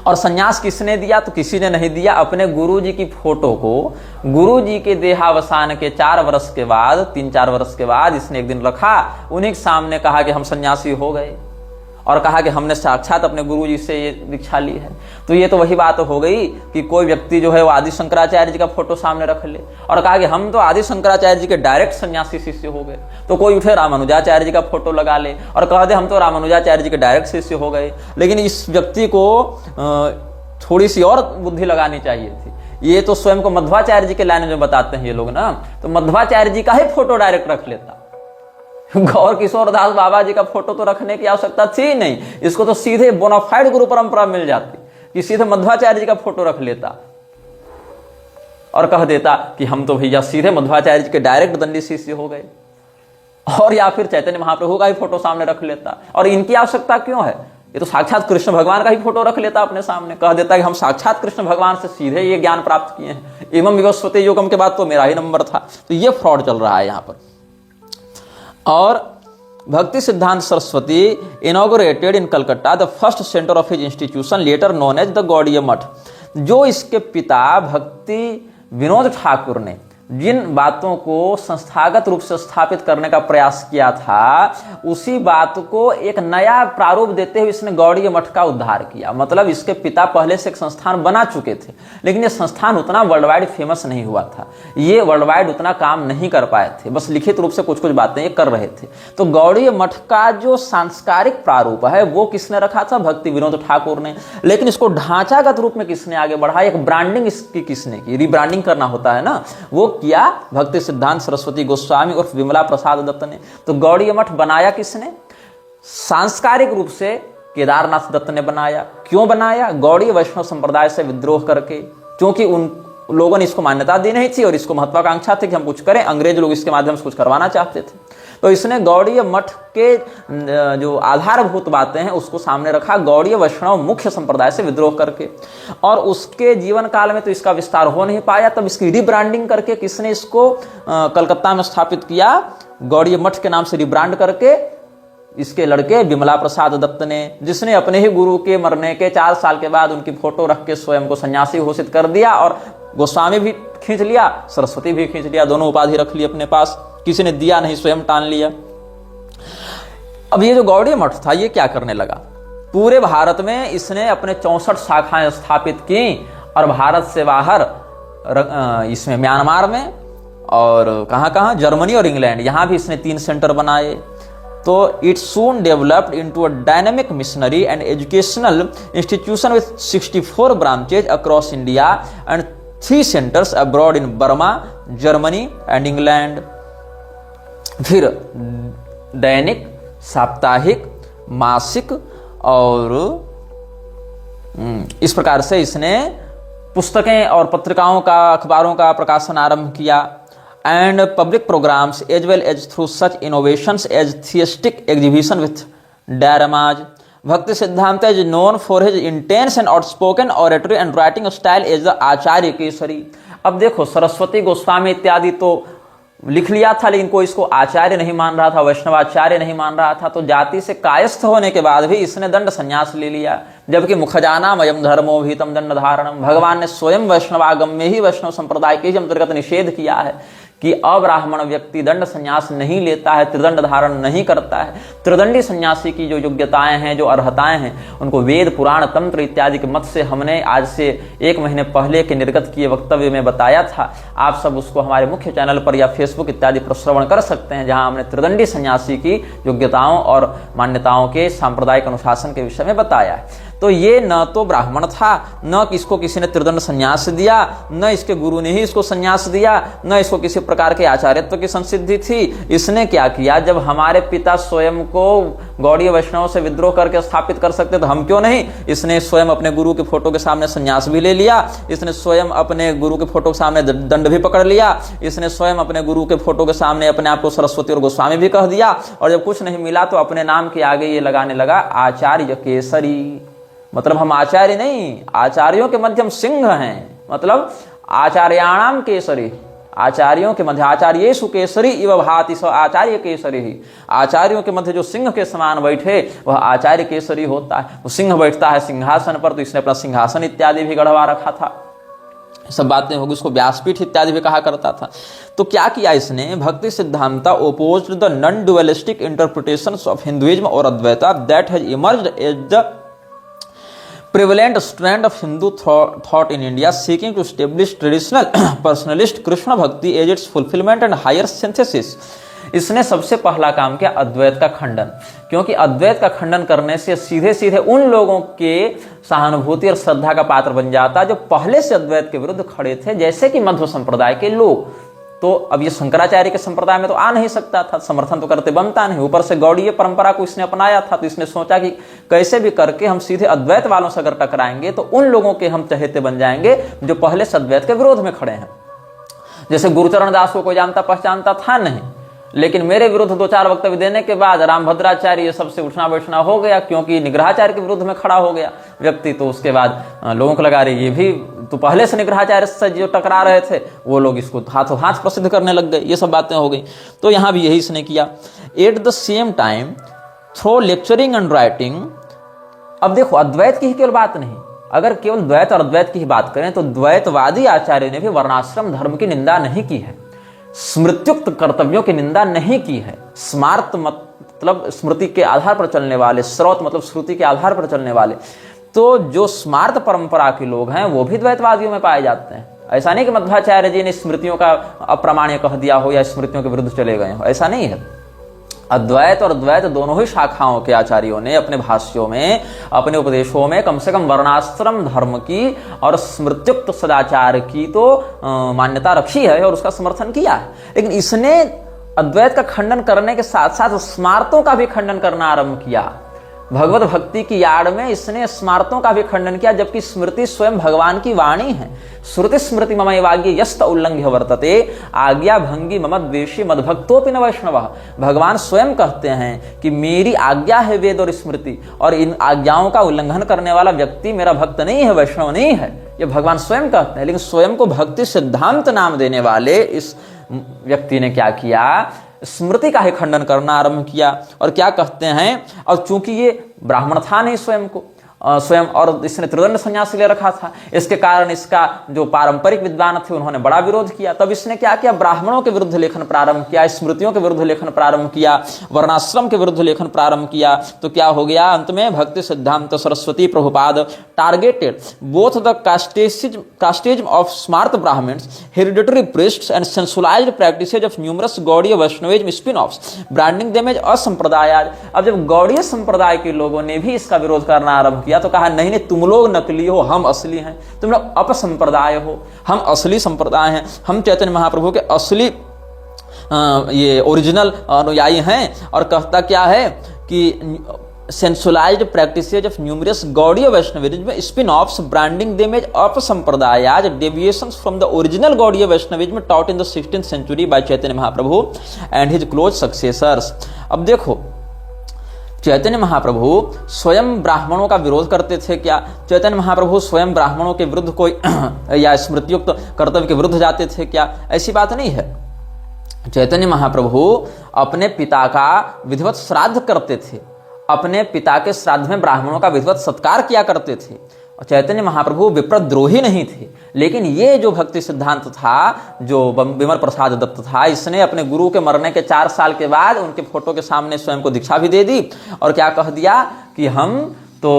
और संन्यास किसने दिया? तो किसी ने नहीं दिया। अपने गुरुजी की फोटो को गुरुजी के देहावसान के 4 वर्ष के बाद, 3-4 वर्ष के बाद इसने एक दिन रखा, उन्हीं के सामने कहा कि हम सन्यासी हो गए, और कहा कि हमने साक्षात अपने गुरुजी से ये दीक्षा ली है। तो ये तो वही बात हो गई कि कोई व्यक्ति जो है वो आदि शंकराचार्य जी का फोटो सामने रख ले और कहा कि हम तो आदि शंकराचार्य जी के डायरेक्ट सन्यासी शिष्य हो गए। तो कोई उठे रामानुजाचार्य जी का फोटो लगा ले और कह दे हम तो रामानुजाचार्य जी के डायरेक्ट शिष्य हो गए। लेकिन इस व्यक्ति को थोड़ी सी और बुद्धि लगानी चाहिए थी। ये तो स्वयं को मध्वाचार्य जी के लाइन में बताते हैं ये लोग ना, तो मध्वाचार्य जी का ही फोटो डायरेक्ट रख लेता। गौर किशोर दास बाबा जी का फोटो तो रखने की आवश्यकता थी नहीं, इसको तो सीधे बोनाफाइड गुरु परंपरा मिल जाती कि सीधे मध्वाचार्य जी का फोटो रख लेता और कह देता कि हम तो भैया सीधे मध्वाचार्य जी के डायरेक्ट दंडी शिष्य हो गए। और या फिर चैतन्य महाप्रभु का ही फोटो सामने रख लेता। और इनकी आवश्यकता क्यों है? ये तो साक्षात कृष्ण भगवान का ही फोटो रख लेता अपने सामने, कह देता कि हम साक्षात कृष्ण भगवान से सीधे ये ज्ञान प्राप्त किए हैं, एवं विवस्वते योगम के बाद तो मेरा ही नंबर था। तो ये फ्रॉड चल रहा है यहाँ पर। और Bhakti Siddhanta Saraswati inaugurated in Calcutta the first centre of his institution later known as the Gaudiya Math. जो इसके पिता भक्ति विनोद ठाकुर ने जिन बातों को संस्थागत रूप से स्थापित करने का प्रयास किया था, उसी बात को एक नया प्रारूप देते हुए इसने गौड़ीय मठ का उद्धार किया। मतलब इसके पिता पहले से एक संस्थान बना चुके थे, लेकिन ये संस्थान उतना वर्ल्ड वाइड फेमस नहीं हुआ था, ये वर्ल्ड वाइड उतना काम नहीं कर पाए थे, बस लिखित रूप से कुछ कुछ बातें ये कर रहे थे। तो गौड़ीय मठ का जो सांस्कारिक प्रारूप है वो किसने रखा था? भक्ति विनोद ठाकुर ने। लेकिन इसको ढांचागत रूप में किसने आगे बढ़ाया? एक ब्रांडिंग इसकी किसने की? रिब्रांडिंग करना होता है ना, वो किया भक्ति सिद्धांत सरस्वती गोस्वामी और विमला प्रसाद दत्त ने। तो गौड़ीय मठ बनाया किसने? सांस्कारिक रूप से केदारनाथ दत्त ने बनाया। क्यों बनाया? गौड़ीय वैष्णव संप्रदाय से विद्रोह करके, क्योंकि उन लोगों ने इसको मान्यता दी नहीं थी और इसको महत्वाकांक्षा थी कि हम कुछ करें, अंग्रेज लोग इसके माध्यम से कुछ करवाना चाहते थे। तो इसने गौड़ीय मठ के जो आधारभूत बातें हैं उसको सामने रखा, गौड़ीय वैष्णव मुख्य संप्रदाय से विद्रोह करके। और उसके जीवन काल में तो इसका विस्तार हो नहीं पाया, तब इसकी रिब्रांडिंग करके किसने इसको कलकत्ता में स्थापित किया? गौड़ीय मठ के नाम से रिब्रांड करके इसके लड़के विमला प्रसाद दत्त ने, जिसने अपने ही गुरु के मरने के 4 साल के बाद उनकी फोटो रख के स्वयं को सन्यासी घोषित कर दिया और गोस्वामी भी खींच लिया, सरस्वती भी खींच लिया, दोनों उपाधि रख ली अपने पास, किसी ने दिया नहीं, स्वयं टान लिया। अब ये जो गौड़ीय मठ था ये क्या करने लगा? पूरे भारत में इसने अपने 64 शाखाएं स्थापित की और भारत से बाहर इसमें म्यांमार में और कहां जर्मनी और इंग्लैंड, यहां भी इसने 3 सेंटर बनाए। तो it soon developed into a dynamic missionary and educational institution with 64 branches across India and 3 centres abroad in Burma, Germany and England. फिर दैनिक, साप्ताहिक, मासिक और इस प्रकार से इसने पुस्तकें और पत्रिकाओं का, अखबारों का प्रकाशन आरंभ किया। And public programs as well as through such innovations as theistic exhibition with dioramas. Bhakti Siddhanta is known for his intense and outspoken oratory and writing style as the आचार्य केसरी। अब देखो, सरस्वती गोस्वामी इत्यादि तो लिख लिया था, लेकिन कोई इसको आचार्य नहीं मान रहा था, वैष्णवाचार्य नहीं मान रहा था। तो जाति से कायस्थ होने के बाद भी इसने दंड संन्यास ले लिया, जबकि मुखजाना मयम धर्मो भीतम दंड धारणम, भगवान ने स्वयं वैष्णवागम में ही वैष्णव संप्रदाय के अंतर्गत निषेध किया है कि अब्राह्मण व्यक्ति दंड संन्यास नहीं लेता है, त्रिदंड धारण नहीं करता है। त्रिदंडी सन्यासी की जो योग्यताएं हैं, जो अर्हताएं हैं, उनको वेद, पुराण, तंत्र इत्यादि के मत से हमने आज से 1 महीने पहले के निर्गत किए वक्तव्य में बताया था। आप सब उसको हमारे मुख्य चैनल पर या फेसबुक इत्यादि पर श्रवण कर सकते हैं, जहां हमने त्रिदंडी सन्यासी की योग्यताओं और मान्यताओं के सांप्रदायिक अनुशासन के विषय में बताया है। तो ये न तो ब्राह्मण था, न इसको किसी ने त्रिदंड संन्यास दिया, न इसके गुरु ने ही इसको संन्यास दिया, न इसको किसी प्रकार के आचार्यत्व की संसिद्धि थी। इसने क्या किया? जब हमारे पिता स्वयं को गौड़ीय वैष्णव से विद्रोह करके स्थापित कर सकते तो हम क्यों नहीं? इसने स्वयं अपने गुरु के फोटो के सामने संन्यास भी ले लिया, इसने स्वयं अपने गुरु के फोटो के सामने दंड भी पकड़ लिया, इसने स्वयं अपने गुरु के फोटो के सामने अपने आप को सरस्वती और गोस्वामी भी कह दिया, और जब कुछ नहीं मिला तो अपने नाम के आगे ये लगाने लगा आचार्य केसरी। मतलब हम आचार्य नहीं, आचार्यों के मध्य हम सिंह हैं, मतलब आचार्याणाम केसरी, आचार्यों के मध्य आचार्येषु केसरी इव भाति स आचार्य केसरी ही। आचार्यों के मध्य जो सिंह के समान बैठे वह आचार्य केसरी होता है। वो सिंह बैठता है सिंहासन पर, तो इसने अपना सिंहासन इत्यादि भी गढ़वा रखा था। सब बातें होगी, उसको व्यासपीठ इत्यादि भी कहा करता था। तो क्या किया इसने? Bhakti Siddhanta opposed the non dualistic interpretations of Hinduism और Advaita that has emerged as the prevalent strand of Hindu thought in India, seeking to establish traditional personalist Krishna Bhakti as its fulfillment and higher synthesis. इसने सबसे पहला काम किया अद्वैत का खंडन, क्योंकि अद्वैत का खंडन करने से सीधे सीधे उन लोगों के सहानुभूति और श्रद्धा का पात्र बन जाता जो पहले से अद्वैत के विरुद्ध खड़े थे, जैसे कि मध्व संप्रदाय के लोग। तो अब ये शंकराचार्य के संप्रदाय में तो आ नहीं सकता था, समर्थन तो करते बनता नहीं, ऊपर से गौड़ीय परंपरा को इसने अपनाया था। तो इसने सोचा कि कैसे भी करके हम सीधे अद्वैत वालों से अगर टकराएंगे तो उन लोगों के हम चहेते बन जाएंगे जो पहले से अद्वैत के विरोध में खड़े हैं। जैसे गुरुचरण दास को कोई जानता पहचानता था नहीं, लेकिन मेरे विरुद्ध 2-4 वक्तव्य देने के बाद रामभद्राचार्य ये सबसे उठना बैठना हो गया, क्योंकि निग्रहाचार्य के विरुद्ध में खड़ा हो गया व्यक्ति। तो उसके बाद लोगों को लगा रहे ये भी तो पहले से निग्रहाचार्य से जो टकरा रहे थे वो लोग इसको हाथों हाथ प्रसिद्ध करने लग गए। ये सब बातें हो गई। तो यहाँ भी यही इसने किया। At the same time through lecturing and writing. अब देखो, अद्वैत की ही केवल बात नहीं, अगर केवल द्वैत और अद्वैत की ही बात करें तो द्वैतवादी आचार्य ने भी वर्णाश्रम धर्म की निंदा नहीं की है। स्मृत्युक्त कर्तव्यों की निंदा नहीं की है। स्मार्त मतलब स्मृति के आधार पर चलने वाले, स्रोत मतलब श्रुति के आधार पर चलने वाले। तो जो स्मार्त परंपरा के लोग हैं वो भी द्वैतवादियों में पाए जाते हैं। ऐसा नहीं कि मध्वाचार्य जी ने स्मृतियों का अप्रामाण्य कह दिया हो या स्मृतियों के विरुद्ध चले गए हो, ऐसा नहीं है। अद्वैत और द्वैत दोनों ही शाखाओं के आचार्यों ने अपने भाष्यों में, अपने उपदेशों में कम से कम वर्णाश्रम धर्म की और स्मृत्युक्त सदाचार की तो मान्यता रखी है और उसका समर्थन किया है। लेकिन इसने अद्वैत का खंडन करने के साथ साथ स्मार्तों का भी खंडन करना आरंभ किया। भगवत भक्ति की आड़ में इसने स्मार्तों का भी खंडन किया, जबकि स्मृति स्वयं भगवान की वाणी है। श्रुति स्मृति ममैवाग्य यस्त उल्लंघ्य वर्तते आज्ञा भंगी मम द्वेषी मद्भक्तोपि न वैष्णवः। भगवान स्वयं कहते हैं कि मेरी आज्ञा है वेद और स्मृति, और इन आज्ञाओं का उल्लंघन करने वाला व्यक्ति मेरा भक्त नहीं है, वैष्णव नहीं है। ये भगवान स्वयं कहते हैं। लेकिन स्वयं को भक्ति सिद्धांत नाम देने वाले इस व्यक्ति ने क्या किया, स्मृति का ही खंडन करना आरंभ किया। और क्या कहते हैं, और चूंकि ये ब्राह्मण था नहीं स्वयं और इसने त्रिदंड संन्यास ले रखा था, इसके कारण इसका जो पारंपरिक विद्वान थे उन्होंने बड़ा विरोध किया। तब इसने क्या किया, ब्राह्मणों के विरुद्ध लेखन प्रारंभ किया, स्मृतियों के विरुद्ध लेखन प्रारंभ किया, वर्णाश्रम के विरुद्ध लेखन प्रारंभ किया। तो क्या हो गया, अंत में Bhakti Siddhanta Saraswati Prabhupada targeted both the castes of Smarta brahmins, hereditary priests and sensualized practices of numerous Gaudiya Vaishnavism spin offs, branding them as asampradayas. अब जब गौड़ीय संप्रदाय के लोगों ने भी इसका विरोध करना आरंभ किया तो कहा नहीं नहीं, तुम लोग नकली हो, हम असली हैं, तुम लोग अपसंप्रदाय हो, हम असली संप्रदाय हैं, हम चैतन्य महाप्रभु के असली ये ओरिजिनल अनुयायी हैं। और कहता क्या है कि sensualized practices of numerous Gaudiya Vaishnavism spin offs, branding them as apasampradayas, deviations from the original Gaudiya Vaishnavism taught in the 16th century by Chaitanya Mahaprabhu and his close successors. अब देखो, चैतन्य महाप्रभु स्वयं ब्राह्मणों का विरोध करते थे क्या? चैतन्य महाप्रभु स्वयं ब्राह्मणों के विरुद्ध कोई या स्मृतियुक्त कर्तव्य के विरुद्ध जाते थे क्या? ऐसी बात नहीं है। चैतन्य महाप्रभु अपने पिता का विधिवत श्राद्ध करते थे, अपने पिता के श्राद्ध में ब्राह्मणों का विधिवत सत्कार किया करते थे। चैतन्य महाप्रभु विप्रद्रोही नहीं थे। लेकिन ये जो भक्ति सिद्धांत था, जो विमल प्रसाद दत्त था, इसने अपने गुरु के मरने के 4 साल के बाद उनके फोटो के सामने स्वयं को दीक्षा भी दे दी और क्या कह दिया कि हम तो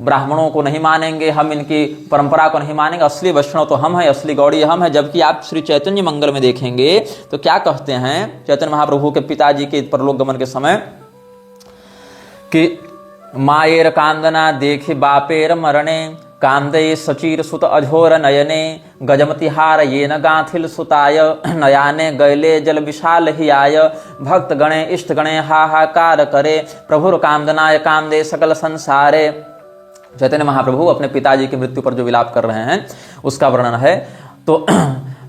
ब्राह्मणों को नहीं मानेंगे, हम इनकी परंपरा को नहीं मानेंगे, असली वैष्णव तो हम हैं, असली गौड़ी हम हैं। जबकि आप श्री चैतन्य मंगल में देखेंगे तो क्या कहते हैं चैतन्य महाप्रभु के पिताजी के परलोक गमन के समय कि मायेर कांदना देखि बापेर मरणे, कांदे सचीर सुत अझोर नयने, गजमतिहार ये न गांथिल सुताय, नयाने गैले जल विशाल हियाय, भक्त गणे इष्ट गणे हाहाकार करे, प्रभुर कांदनाय कांदे सकल संसारे। चैतन्य महाप्रभु अपने पिताजी की मृत्यु पर जो विलाप कर रहे हैं उसका वर्णन है। तो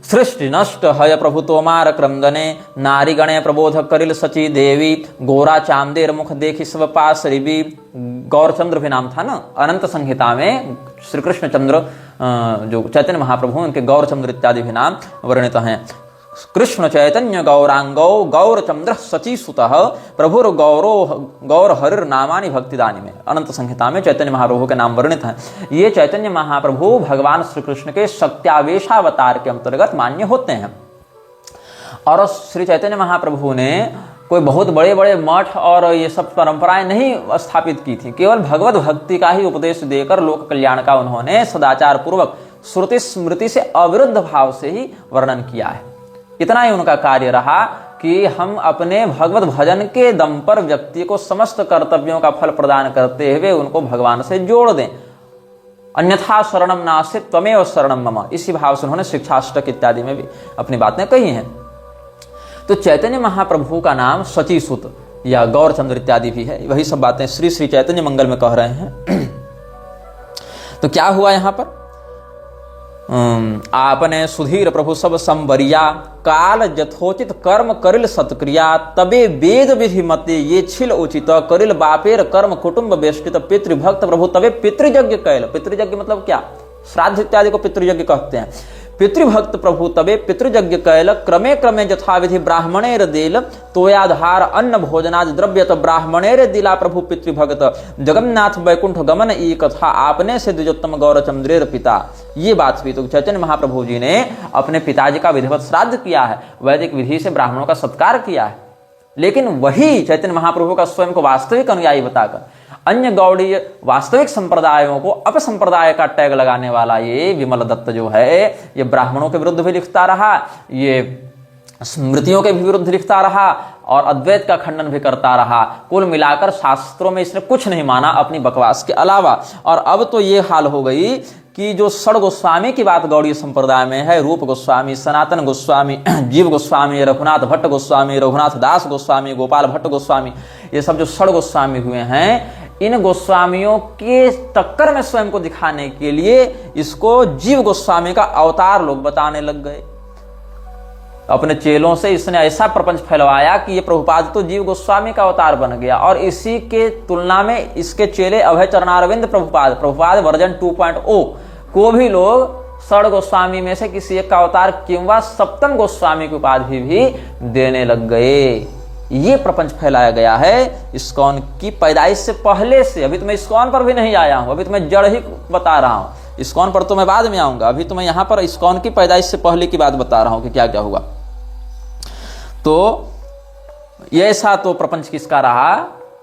सृष्टि नष्ट हय प्रभु तोमार क्रंदने, नारी गणे प्रबोध करिल सची देवी, गोरा चांदेर मुख देखी सब पास रिबी। गौरचंद्र भी नाम था ना, अनंत संहिता में श्री कृष्ण चंद्र जो चैतन्य महाप्रभु उनके गौरचंद्र इत्यादि भी नाम वर्णित हैं। कृष्ण चैतन्य गौरांगौ गौरचंद्र सची सुतः, प्रभुर गौरो गौर हरिर नामानि भक्तिदानी में अनंत संहिता में चैतन्य महाप्रभु के नाम वर्णित हैं। ये चैतन्य महाप्रभु भगवान श्री कृष्ण के शक्त्यावेशावतार के अंतर्गत मान्य होते हैं। और श्री चैतन्य महाप्रभु ने कोई बहुत बड़े बड़े मठ और ये सब परंपराएं नहीं स्थापित की थी, केवल भगवत भक्ति का ही उपदेश देकर लोक कल्याण का उन्होंने सदाचार पूर्वक श्रुति स्मृति से अविरुद्ध भाव से ही वर्णन किया है। इतना ही उनका कार्य रहा कि हम अपने भगवत भजन के दम पर व्यक्ति को समस्त कर्तव्यों का फल प्रदान करते हुए उनको भगवान से जोड़ दें। अन्यथा शरणम नास्ति त्वमेव शरणम मम, इसी भाव से उन्होंने शिक्षाष्टक इत्यादि में भी अपनी बातें कही हैं। तो चैतन्य महाप्रभु का नाम सचीसुत या गौरचंद्र इत्यादि भी है। वही सब बातें श्री श्री चैतन्य मंगल में कह रहे हैं। तो क्या हुआ यहां पर, आपने सुधीर प्रभु सब संवरिया, काल जथोचित कर्म करिल सत्क्रिया, तबे वेद विधि मते ये छिल उचित, करिल बापेर कर्म कुटुंब बेष्टित, पितृभक्त प्रभु तबे पितृयज्ञ कैल। पितृयज्ञ मतलब क्या, श्राद्ध इत्यादि को पितृयज्ञ कहते हैं। पितृभक्त प्रभु तबे पितृयज्ञ कैल क्रमे क्रमे यथाविधि ब्राह्मणेर देल तोयाधार अन्न भोजनाद द्रव्यत ब्राह्मणेर दिला प्रभु पितृभगत जगन्नाथ वैकुंठ गमन ई कथा आपने से द्विजोत्तम गौरचंद्रेर पिता। ये बात हुई। तो चैतन्य महाप्रभु जी ने अपने पिताजी का विधिवत श्राद्ध किया है, वैदिक विधि से ब्राह्मणों का सत्कार किया है, लेकिन वही चैतन्य महाप्रभु का स्वयं को वास्तविक अनुयायी बताकर अन्य गौड़ीय वास्तविक संप्रदायों को अपसंप्रदाय का टैग लगाने वाला ये विमल दत्त जो है, ये ब्राह्मणों के विरुद्ध भी लिखता रहा, ये स्मृतियों के भी विरुद्ध लिखता रहा और अद्वैत का खंडन भी करता रहा। कुल मिलाकर शास्त्रों में इसने कुछ नहीं माना अपनी बकवास के अलावा। और अब तो ये हाल हो गई कि जो षड गोस्वामी की बात गौड़ीय संप्रदाय में है, रूप गोस्वामी, सनातन गोस्वामी, जीव गोस्वामी, रघुनाथ भट्ट गोस्वामी, रघुनाथ दास गोस्वामी, गोपाल भट्ट गोस्वामी, ये सब जो षड गोस्वामी हुए हैं, इन गोस्वामियों के टक्कर में स्वयं को दिखाने के लिए इसको जीव गोस्वामी का अवतार लोग बताने लग गए। अपने चेलों से इसने ऐसा प्रपंच फैलवाया कि ये प्रभुपाद तो जीव गोस्वामी का अवतार बन गया। और इसी के तुलना में इसके चेले अभय चरणारविंद प्रभुपाद वर्जन 2.0 को भी लोग षड गोस्वामी में से किसी एक का अवतार किंवा सप्तम गोस्वामी की उपाधि भी देने लग गए। ये प्रपंच फैलाया गया है इस्कॉन की पैदाइश से पहले से। अभी तो मैं इस्कॉन पर भी नहीं आया हूं, अभी तो मैं जड़ ही बता रहा हूं। इस्कॉन पर तो मैं बाद में आऊंगा, अभी तो मैं यहां पर इस्कॉन की पैदाइश से पहले की बात बता रहा हूं कि क्या क्या हुआ। तो ये ऐसा तो प्रपंच किसका रहा,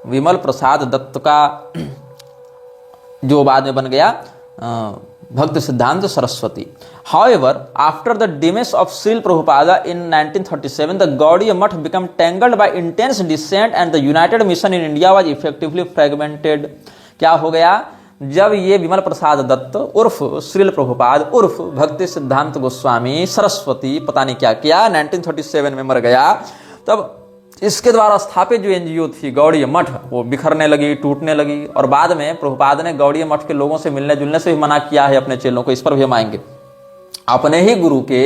विमल प्रसाद दत्त का, जो बाद में बन गया भक्ति Siddhanta Saraswati. However, after the demise of Srila Prabhupada in 1937, the Gaudiya Math became tangled by intense dissent and the United Mission in India was effectively fragmented. क्या हो गया, जब ये विमल प्रसाद दत्त उर्फ श्रील प्रभुपाद उर्फ भक्ति सिद्धांत गोस्वामी सरस्वती पता नहीं क्या किया 1937 में मर गया, तब इसके द्वारा स्थापित जो एनजीओ थी गौड़ीय मठ वो बिखरने लगी, टूटने लगी। और बाद में प्रभुपाद ने गौड़ीय मठ के लोगों से मिलने जुलने से भी मना किया है अपने चेलों को, इस पर भी हम आएंगे। अपने ही गुरु के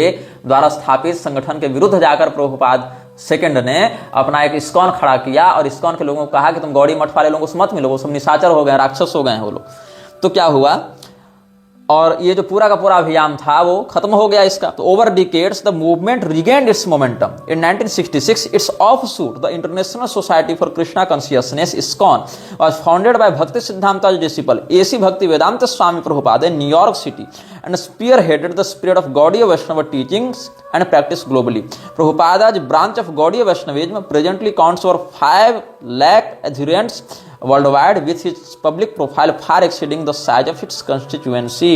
द्वारा स्थापित संगठन के विरुद्ध जाकर प्रभुपाद सेकंड ने अपना एक इस्कॉन खड़ा किया और इस्कॉन के लोगों को कहा कि तुम गौड़ी मठ वाले लोगों से मत मिलो, वो सब निशाचर हो गए, राक्षस हो गए हैं वो लोग। तो क्या हुआ, और ये जो पूरा का पूरा अभियान था वो खत्म हो गया इसका। तो over decades the movement regained it's momentum. In 1966 it's offshoot the international society for Krishna consciousness ISKCON was founded by भक्ति सिद्धांता's disciple AC भक्ति वेदांत स्वामी Prabhupada in New York City and spearheaded the spirit of Gaudiya Vaishnava teachings and practice globally. Prabhupada's branch of Gaudiya Vaishnavism presently counts over 5 lakh adherents worldwide with its public profile far exceeding the size of its constituency.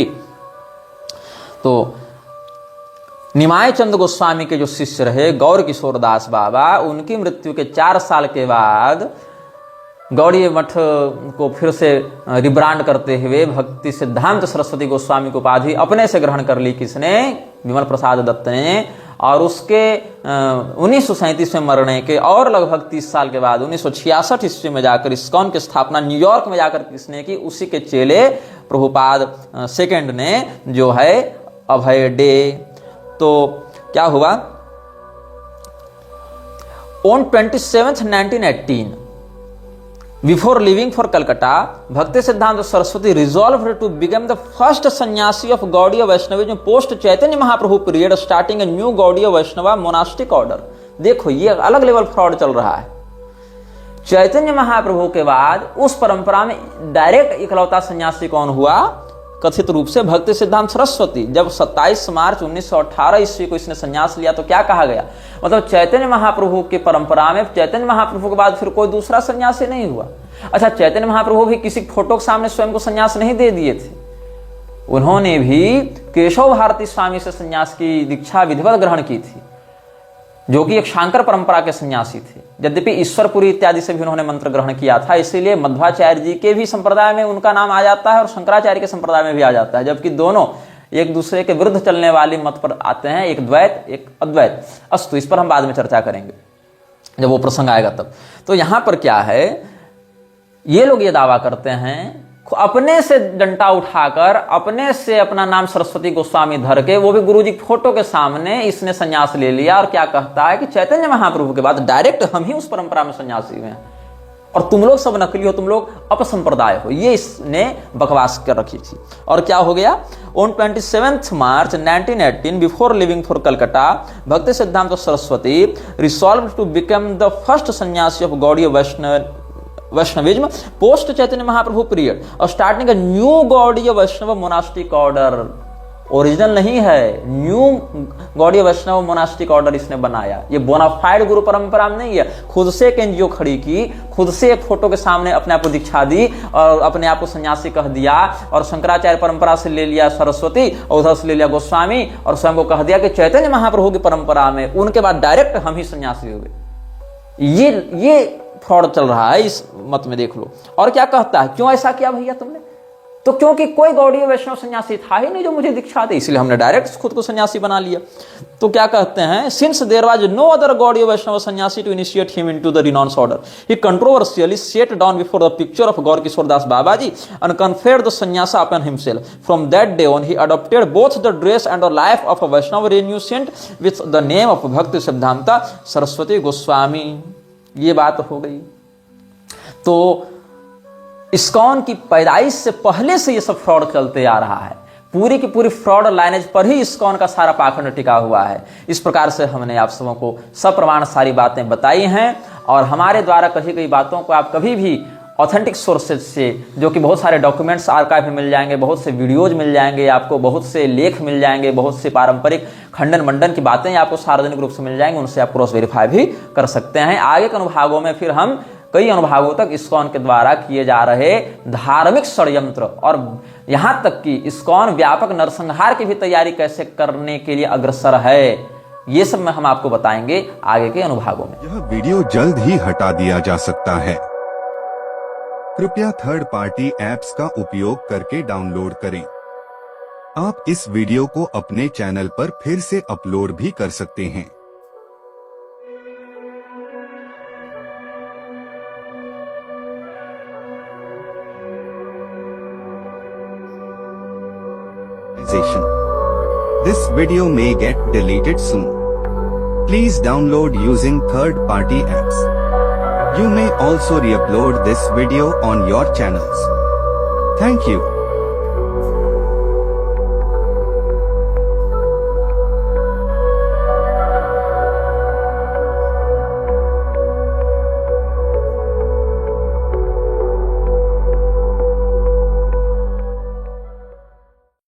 तो निमाय चंद गोस्वामी के जो शिष्य रहे गौर किशोर दास बाबा, उनकी मृत्यु के 4 साल के बाद गौड़ीय मठ को फिर से रिब्रांड करते हुए भक्ति सिद्धांत सरस्वती गोस्वामी को उपाधि अपने से ग्रहण कर ली। किसने, विमल प्रसाद दत्त ने। और उसके 1937 में मरने के और लगभग 30 साल के बाद 1966 ईस्वी में जाकर इस्कॉन की स्थापना न्यूयॉर्क में जाकर किसने की, उसी के चेले प्रभुपाद सेकंड ने जो है अभय डे। तो क्या हुआ, on 27 1918 before leaving for Calcutta, Bhakti Siddhanta Saraswati resolved to become the first sannyasi of Gaudiya Vaishnavism post Chaitanya Mahaprabhu period, starting a new Gaudiya Vaishnava monastic order. देखो ये अलग लेवल फ्रॉड चल रहा है। चैतन्य महाप्रभु के बाद उस परंपरा में डायरेक्ट इकलौता सन्यासी कौन हुआ, कथित रूप से भक्ति सिद्धांत सरस्वती। जब 27 मार्च 1918 ईस्वी को इसने संन्यास लिया तो क्या कहा गया, मतलब चैतन्य महाप्रभु की परंपरा में चैतन्य महाप्रभु के बाद फिर कोई दूसरा सन्यासी नहीं हुआ। अच्छा, चैतन्य महाप्रभु भी किसी फोटो के सामने स्वयं को संन्यास नहीं दे दिए थे, उन्होंने भी केशव भारती स्वामी से संन्यास की दीक्षा विधिवत ग्रहण की थी, जो कि एक शांकर परंपरा के सन्यासी थे। यद्यपि ईश्वरपुरी इत्यादि से भी उन्होंने मंत्र ग्रहण किया था, इसीलिए मध्वाचार्य जी के भी संप्रदाय में उनका नाम आ जाता है और शंकराचार्य के संप्रदाय में भी आ जाता है, जबकि दोनों एक दूसरे के विरुद्ध चलने वाली मत पर आते हैं, एक द्वैत एक अद्वैत। अस्तु, इस पर हम बाद में चर्चा करेंगे जब वो प्रसंग आएगा तब। तो यहां पर क्या है, ये लोग ये दावा करते हैं अपने से डंडा उठाकर अपने से अपना नाम सरस्वती गोस्वामी धर के, वो भी गुरुजी की फोटो के सामने इसने संन्यास ले लिया। और क्या कहता है कि चैतन्य महाप्रभु के बाद डायरेक्ट हम ही उस परंपरा में सन्यासी हुए हैं। और तुम लोग सब नकली हो, तुम लोग अपसंप्रदाय हो। ये इसने बकवास कर रखी थी। और क्या हो गया, on 27 March 1918 before living for Calcutta, Bhakti Siddhanta Saraswati resolve to become the first sannyasi of Gaudiya Vaishnavism post Chaitanya Mahaprabhu period और starting a new Gaudiya Vaishnava monastic order. Original नहीं है, new Gaudiya Vaishnava monastic order इसने बनाया। ये बोनाफाइड गुरु परंपरा में नहीं है, खुद से एक एनजीओ खड़ी की, खुद से एक फोटो के सामने अपने आप को दीक्षा दी और अपने आप को सन्यासी कह दिया, और शंकराचार्य परंपरा से ले लिया सरस्वती और उधर से ले लिया गोस्वामी और स्वयं को कह दिया कि चैतन्य महाप्रभु की परंपरा में, उनके बाद डायरेक्ट हम ही सन्यासी हो गए। ये फ्रॉड चल रहा है इस मत में, देख लो। और क्या कहता है, क्यों ऐसा किया भैया तुमने? तो क्योंकि कोई गौड़ीय वैष्णव सन्यासी था ही नहीं जो मुझे दीक्षा दे, इसलिए हमने डायरेक्ट खुद को सन्यासी बना लिया। तो क्या कहते हैं, since there was no other Gaudiya Vaishnava sannyasi to initiate him into the renounce order, he controversially set down before the picture of Gaur Kishore Das Babaji and conferred the sannyasa upon himself. From that day on he adopted both the dress and the life of a Vaishnava renunciant with the name of Bhakti Siddhanta Saraswati Goswami. ये बात हो गई। तो ISKCON की पैदाइश से पहले से ये सब फ्रॉड चलते आ रहा है। पूरी की पूरी फ्रॉड लाइनेज पर ही इस्कॉन का सारा पाखंड टिका हुआ है। इस प्रकार से हमने आप सबों को सप्रमाण सारी बातें बताई हैं, और हमारे द्वारा कही गई बातों को आप कभी भी ऑथेंटिक सोर्सेज से, जो कि बहुत सारे डॉक्यूमेंट्स आर्काइव में मिल जाएंगे, बहुत से वीडियोज मिल जाएंगे आपको, बहुत से लेख मिल जाएंगे, बहुत से पारंपरिक खंडन मंडन की बातें आपको सार्वजनिक रूप से मिल जाएंगी, उनसे आप क्रॉस वेरीफाई भी कर सकते हैं। आगे के अनुभागों में फिर हम कई अनुभागों तक इस्कॉन के द्वारा किए जा रहे धार्मिक षड्यंत्र और यहां तक कि इस्कॉन व्यापक नरसंहार की भी तैयारी कैसे करने के लिए अग्रसर है, ये सब में हम आपको बताएंगे आगे के अनुभागों में। यह वीडियो जल्द ही हटा दिया जा सकता है। कृपया थर्ड पार्टी ऐप्स का उपयोग करके डाउनलोड करें। आप इस वीडियो को अपने चैनल पर फिर से अपलोड भी कर सकते हैं। This video may get deleted soon. Please download using third-party apps. You may also re-upload this video on your channels. Thank you.